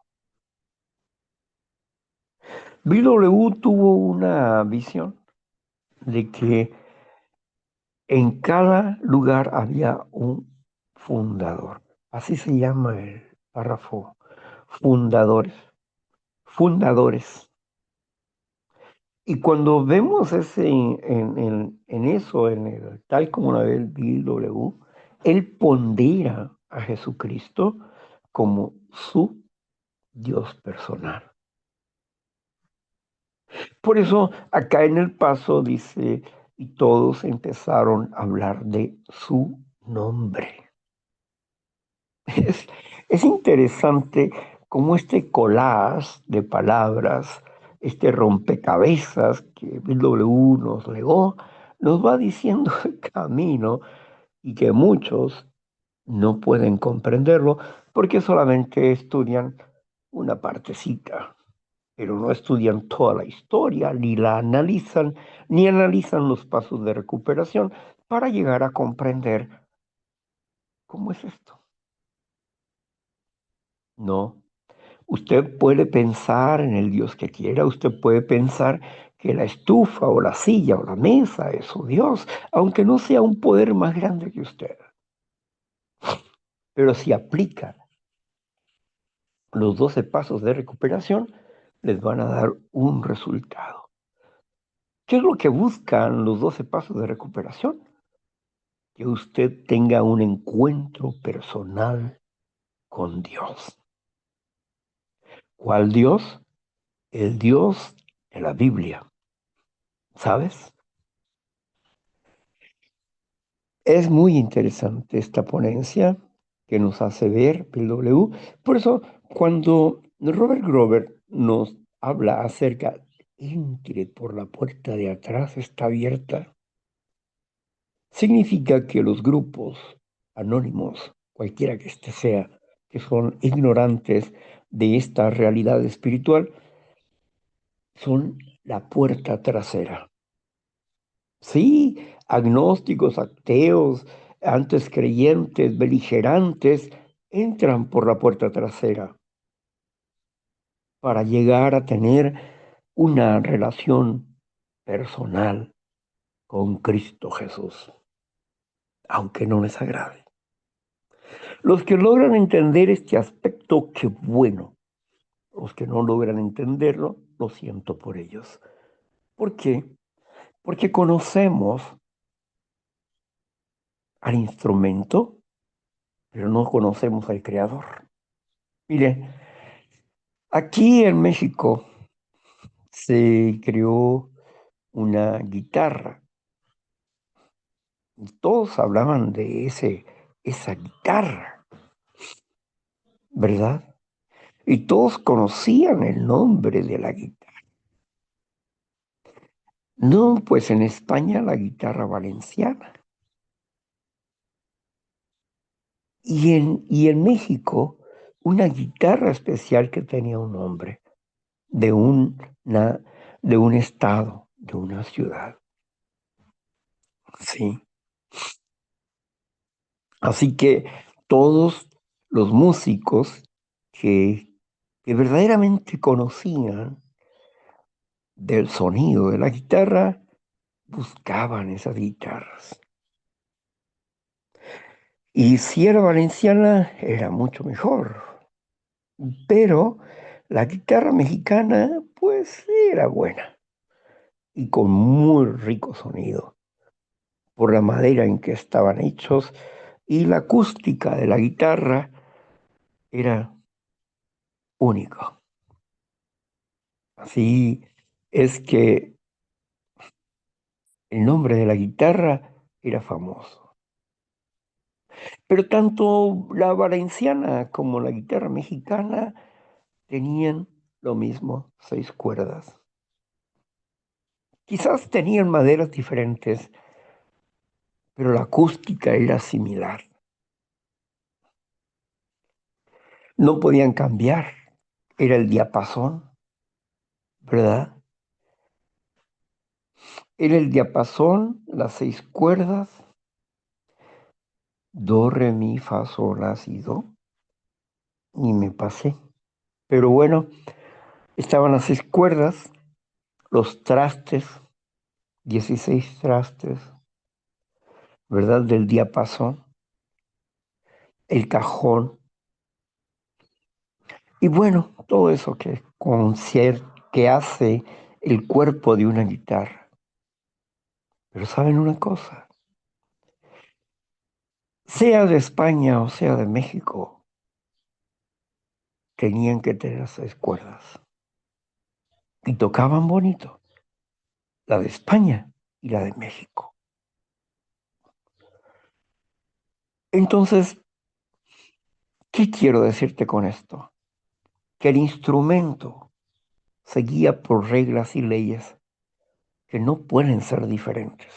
A: BW tuvo una visión de que en cada lugar había un fundador. Así se llama el párrafo. Fundadores. Fundadores. Y cuando vemos ese, en eso, en el, tal como la ve el Bill W., él pondera a Jesucristo como su Dios personal. Por eso acá en el paso dice, y todos empezaron a hablar de su nombre. Es, es interesante cómo este collage de palabras, este rompecabezas que Bill W. nos legó, nos va diciendo el camino y que muchos no pueden comprenderlo porque solamente estudian una partecita, pero no estudian toda la historia, ni la analizan, ni analizan los pasos de recuperación para llegar a comprender cómo es esto. No. Usted puede pensar en el Dios que quiera, usted puede pensar que la estufa o la silla o la mesa es su Dios, aunque no sea un poder más grande que usted. Pero si aplica los 12 pasos de recuperación, les van a dar un resultado. ¿Qué es lo que buscan los 12 pasos de recuperación? Que usted tenga un encuentro personal con Dios. ¿Cuál Dios? El Dios de la Biblia. ¿Sabes? Es muy interesante esta ponencia que nos hace ver PW. Por eso, cuando Robert Grover nos habla acerca, entre por la puerta de atrás, está abierta, significa que los grupos anónimos, cualquiera que éste sea, que son ignorantes de esta realidad espiritual, son la puerta trasera. Sí, agnósticos, ateos, antes creyentes, beligerantes, entran por la puerta trasera para llegar a tener una relación personal con Cristo Jesús, aunque no les agrade. Los que logran entender este aspecto, qué bueno. Los que no logran entenderlo, lo siento por ellos. ¿Por qué? Porque conocemos al instrumento, pero no conocemos al creador. Mire, aquí en México se creó una guitarra y todos hablaban de esa guitarra, ¿verdad? Y todos conocían el nombre de la guitarra. No, pues en España la guitarra valenciana. Y en México una guitarra especial que tenía un nombre de de un estado, de una ciudad. Sí. Así que todos los músicos que, que verdaderamente conocían del sonido de la guitarra buscaban esas guitarras. Y si era valenciana, era mucho mejor. Pero la guitarra mexicana, pues era buena y con muy rico sonido por la madera en que estaban hechos y la acústica de la guitarra era única. Así es que el nombre de la guitarra era famoso. Pero tanto la valenciana como la guitarra mexicana tenían lo mismo, 6 cuerdas. Quizás tenían maderas diferentes, pero la acústica era similar. No podían cambiar, era el diapasón, ¿verdad? Era el diapasón, las 6 cuerdas, do, re, mi, fa, sol, la, si, do, y me pasé. Pero bueno, estaban las 6 cuerdas, los trastes, 16 trastes, ¿verdad? Del diapasón, el cajón, y bueno, todo eso que hace el cuerpo de una guitarra. Pero ¿saben una cosa? Sea de España o sea de México, tenían que tener 6 cuerdas. Y tocaban bonito, la de España y la de México. Entonces, ¿qué quiero decirte con esto? Que el instrumento se guía por reglas y leyes que no pueden ser diferentes.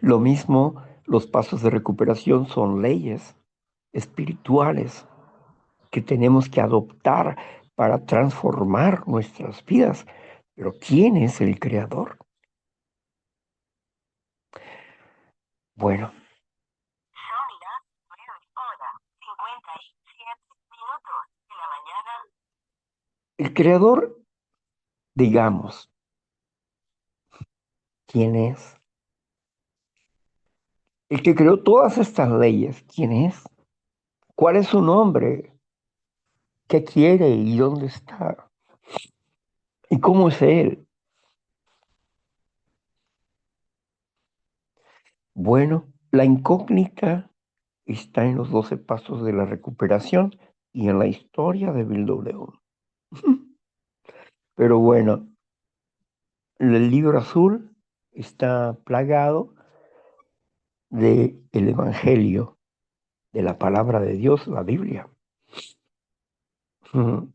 A: Lo mismo, los pasos de recuperación son leyes espirituales que tenemos que adoptar para transformar nuestras vidas. Pero ¿quién es el creador? Bueno, el creador, digamos, ¿quién es? El que creó todas estas leyes, ¿quién es? ¿Cuál es su nombre? ¿Qué quiere y dónde está? ¿Y cómo es él? Bueno, la incógnita está en los 12 pasos de la recuperación y en la historia de Bill W. Pero bueno, el libro azul está plagado de el Evangelio, de la palabra de Dios, la Biblia. Ujú.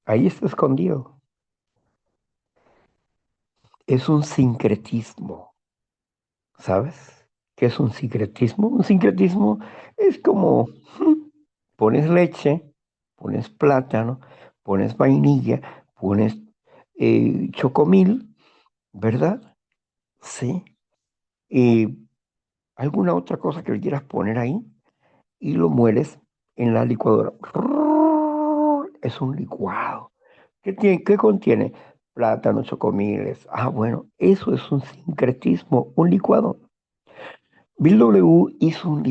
A: Ahí está escondido. Es un sincretismo, ¿sabes? ¿Qué es un sincretismo? Un sincretismo es como pones leche, pones plátano, pones vainilla, pones chocomil, ¿verdad? Sí. Y alguna otra cosa que le quieras poner ahí y lo mueles en la licuadora. Es un licuado. ¿Qué contiene? Plátano, chocomiles. Ah, bueno, eso es un sincretismo, un licuado. Bill W. hizo un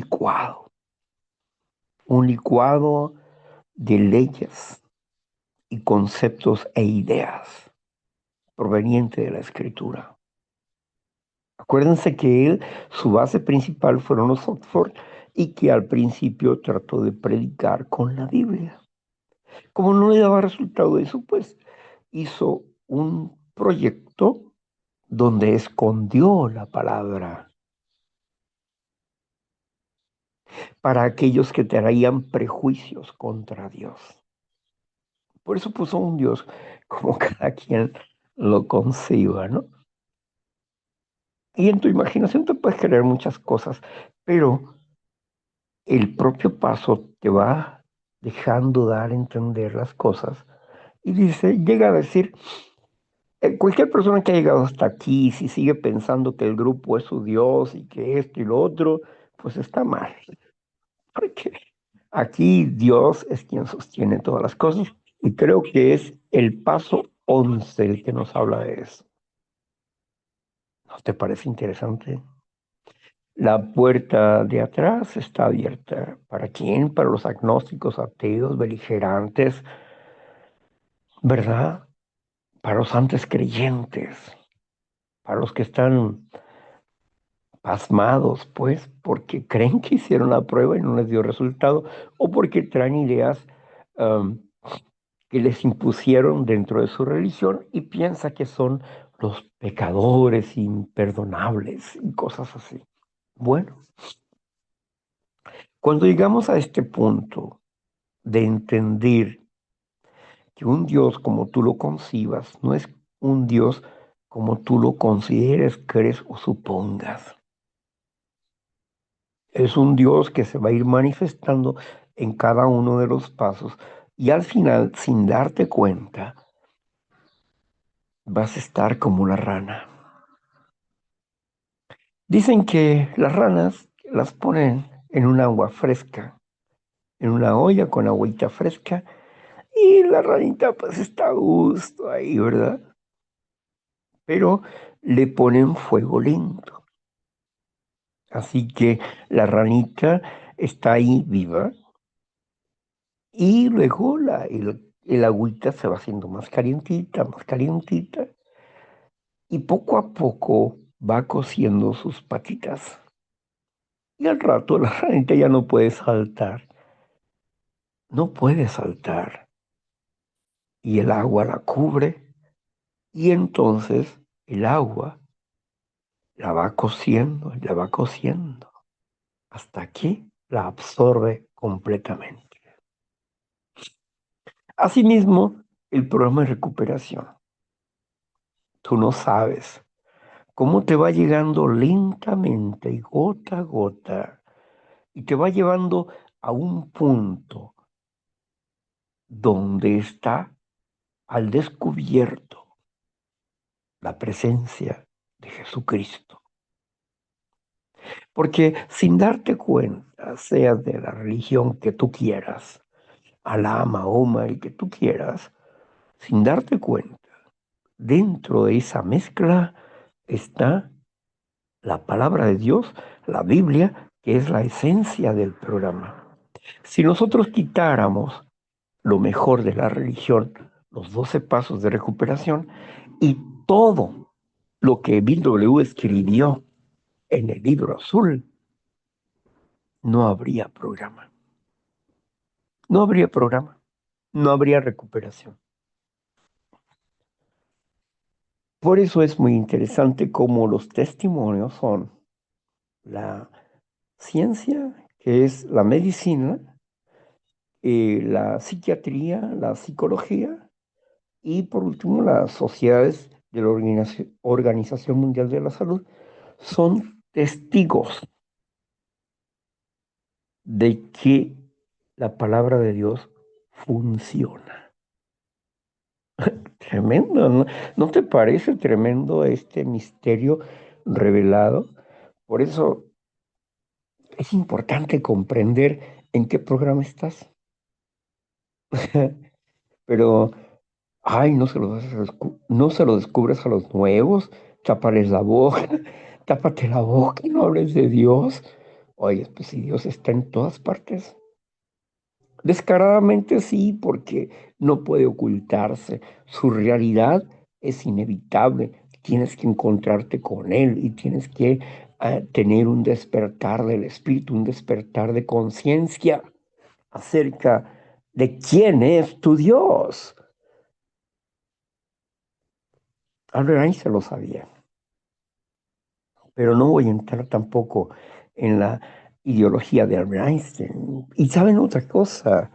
A: licuado de leyes y conceptos e ideas proveniente de la escritura. Acuérdense que él, su base principal fueron los Oxford y que al principio trató de predicar con la Biblia. Como no le daba resultado eso, pues hizo un proyecto donde escondió la palabra para aquellos que traían prejuicios contra Dios. Por eso puso un Dios como cada quien lo conciba, ¿no? Y en tu imaginación te puedes creer muchas cosas, pero el propio paso te va dejando dar a entender las cosas. Y dice, llega a decir, cualquier persona que ha llegado hasta aquí, si sigue pensando que el grupo es su Dios y que esto y lo otro, pues está mal. Porque aquí Dios es quien sostiene todas las cosas. Y creo que es el paso 11 el que nos habla de eso. ¿No te parece interesante? La puerta de atrás está abierta. ¿Para quién? Para los agnósticos, ateos, beligerantes, ¿verdad? Para los antes creyentes, para los que están pasmados, pues, porque creen que hicieron la prueba y no les dio resultado, o porque traen ideas um, que les impusieron dentro de su religión y piensa que son los pecadores imperdonables y cosas así. Bueno, cuando llegamos a este punto de entender que un Dios como tú lo concibas no es un Dios como tú lo consideres, crees o supongas. Es un Dios que se va a ir manifestando en cada uno de los pasos y al final, sin darte cuenta, vas a estar como la rana. Dicen que las ranas las ponen en un agua fresca, en una olla con agüita fresca y la ranita pues está a gusto ahí, ¿verdad? Pero le ponen fuego lento. Así que la ranita está ahí viva y luego el agüita se va haciendo más calientita y poco a poco va cociendo sus patitas. Y al rato la ranita ya no puede saltar, no puede saltar y el agua la cubre y entonces el agua la va cociendo hasta que la absorbe completamente. Asimismo, el programa de recuperación. Tú no sabes cómo te va llegando lentamente y gota a gota y te va llevando a un punto donde está al descubierto la presencia de Jesucristo. Porque sin darte cuenta, seas de la religión que tú quieras, Alá, Mahoma, el que tú quieras, sin darte cuenta, dentro de esa mezcla está la palabra de Dios, la Biblia, que es la esencia del programa. Si nosotros quitáramos lo mejor de la religión, los 12 pasos de recuperación y todo lo que Bill W. escribió en el libro azul, no habría programa. No habría programa, no habría recuperación. Por eso es muy interesante cómo los testimonios son la ciencia, que es la medicina, la psiquiatría, la psicología y por último las sociedades de la Organización Mundial de la Salud son testigos de que la palabra de Dios funciona. Tremendo, ¿no? ¿No te parece tremendo este misterio revelado? Por eso es importante comprender en qué programa estás. Pero, ay, no se lo descubres a los nuevos, tápales la boca, tápate la boca y no hables de Dios. Oye, pues si Dios está en todas partes. Descaradamente sí, porque no puede ocultarse. Su realidad es inevitable. Tienes que encontrarte con Él y tienes que tener un despertar del espíritu, un despertar de conciencia acerca de quién es tu Dios. Albert Einstein lo sabía, pero no voy a entrar tampoco en la ideología de Albert Einstein. Y saben otra cosa,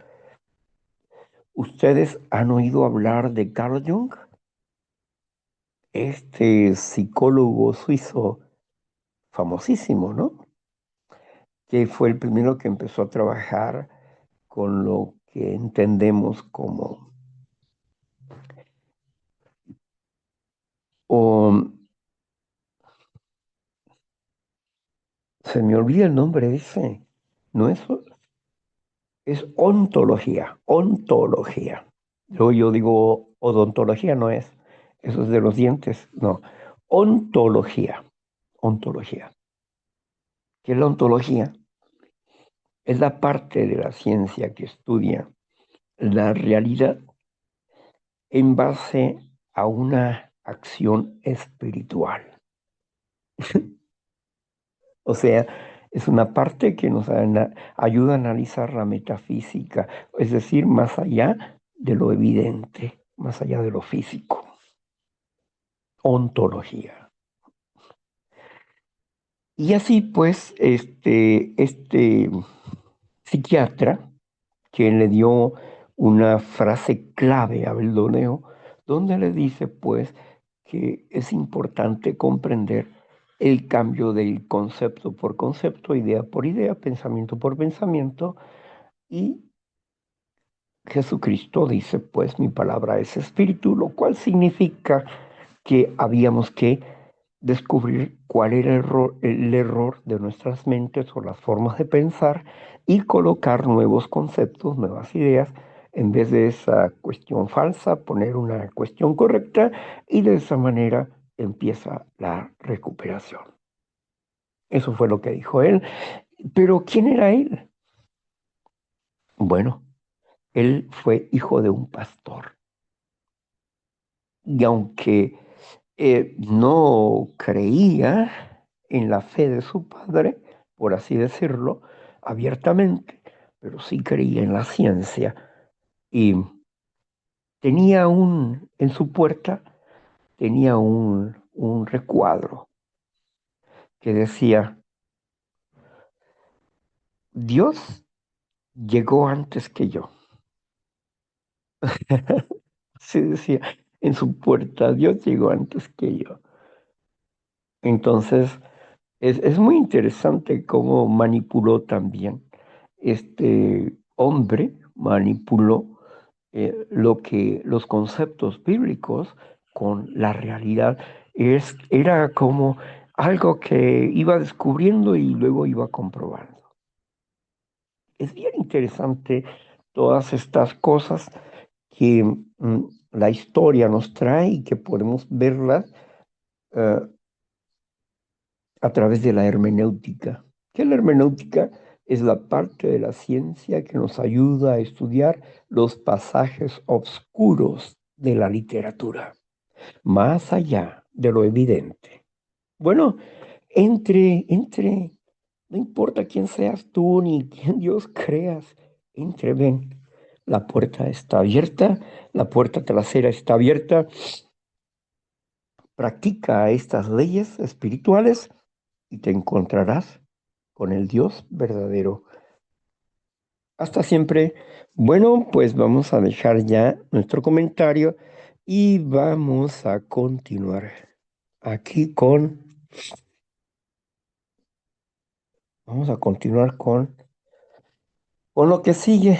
A: ¿ustedes han oído hablar de Carl Jung? Este psicólogo suizo famosísimo, ¿no? Que fue el primero que empezó a trabajar con lo que entendemos como, o se me olvida el nombre ese, no es, es ontología, ontología. Luego yo digo odontología, no es, eso es de los dientes, no, ontología, ontología. ¿Qué es la ontología? Es la parte de la ciencia que estudia la realidad en base a una acción espiritual. O sea, es una parte que nos ayuda a analizar la metafísica, es decir, más allá de lo evidente, más allá de lo físico. Ontología. Y así pues, este psiquiatra que le dio una frase clave a Beldoneo, donde le dice pues que es importante comprender el cambio del concepto por concepto, idea por idea, pensamiento por pensamiento, y Jesucristo dice pues mi palabra es espíritu, lo cual significa que habíamos que descubrir cuál era el error de nuestras mentes o las formas de pensar y colocar nuevos conceptos, nuevas ideas, en vez de esa cuestión falsa, poner una cuestión correcta y de esa manera empieza la recuperación. Eso fue lo que dijo él. Pero ¿quién era él? Bueno, él fue hijo de un pastor. Y aunque no creía en la fe de su padre, por así decirlo, abiertamente, pero sí creía en la ciencia y tenía en su puerta, tenía un recuadro que decía, Dios llegó antes que yo. Se decía en su puerta, Dios llegó antes que yo. Entonces, es muy interesante cómo manipuló también este hombre, manipuló los conceptos bíblicos con la realidad. Era como algo que iba descubriendo y luego iba comprobando. Es bien interesante todas estas cosas que la historia nos trae y que podemos verlas eh, a través de la hermenéutica. Que la hermenéutica es la parte de la ciencia que nos ayuda a estudiar los pasajes oscuros de la literatura, más allá de lo evidente. Bueno, entre, no importa quién seas tú ni quién Dios creas, ven. La puerta está abierta, la puerta trasera está abierta. Practica estas leyes espirituales y te encontrarás con el Dios verdadero. Hasta siempre. Bueno, pues vamos a dejar ya nuestro comentario y vamos a continuar aquí vamos a continuar con lo que sigue,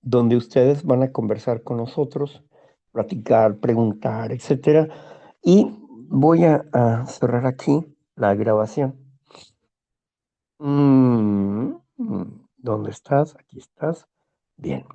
A: donde ustedes van a conversar con nosotros, platicar, preguntar, etcétera. Y voy a cerrar aquí la grabación. ¿Dónde estás? Aquí estás. Bien.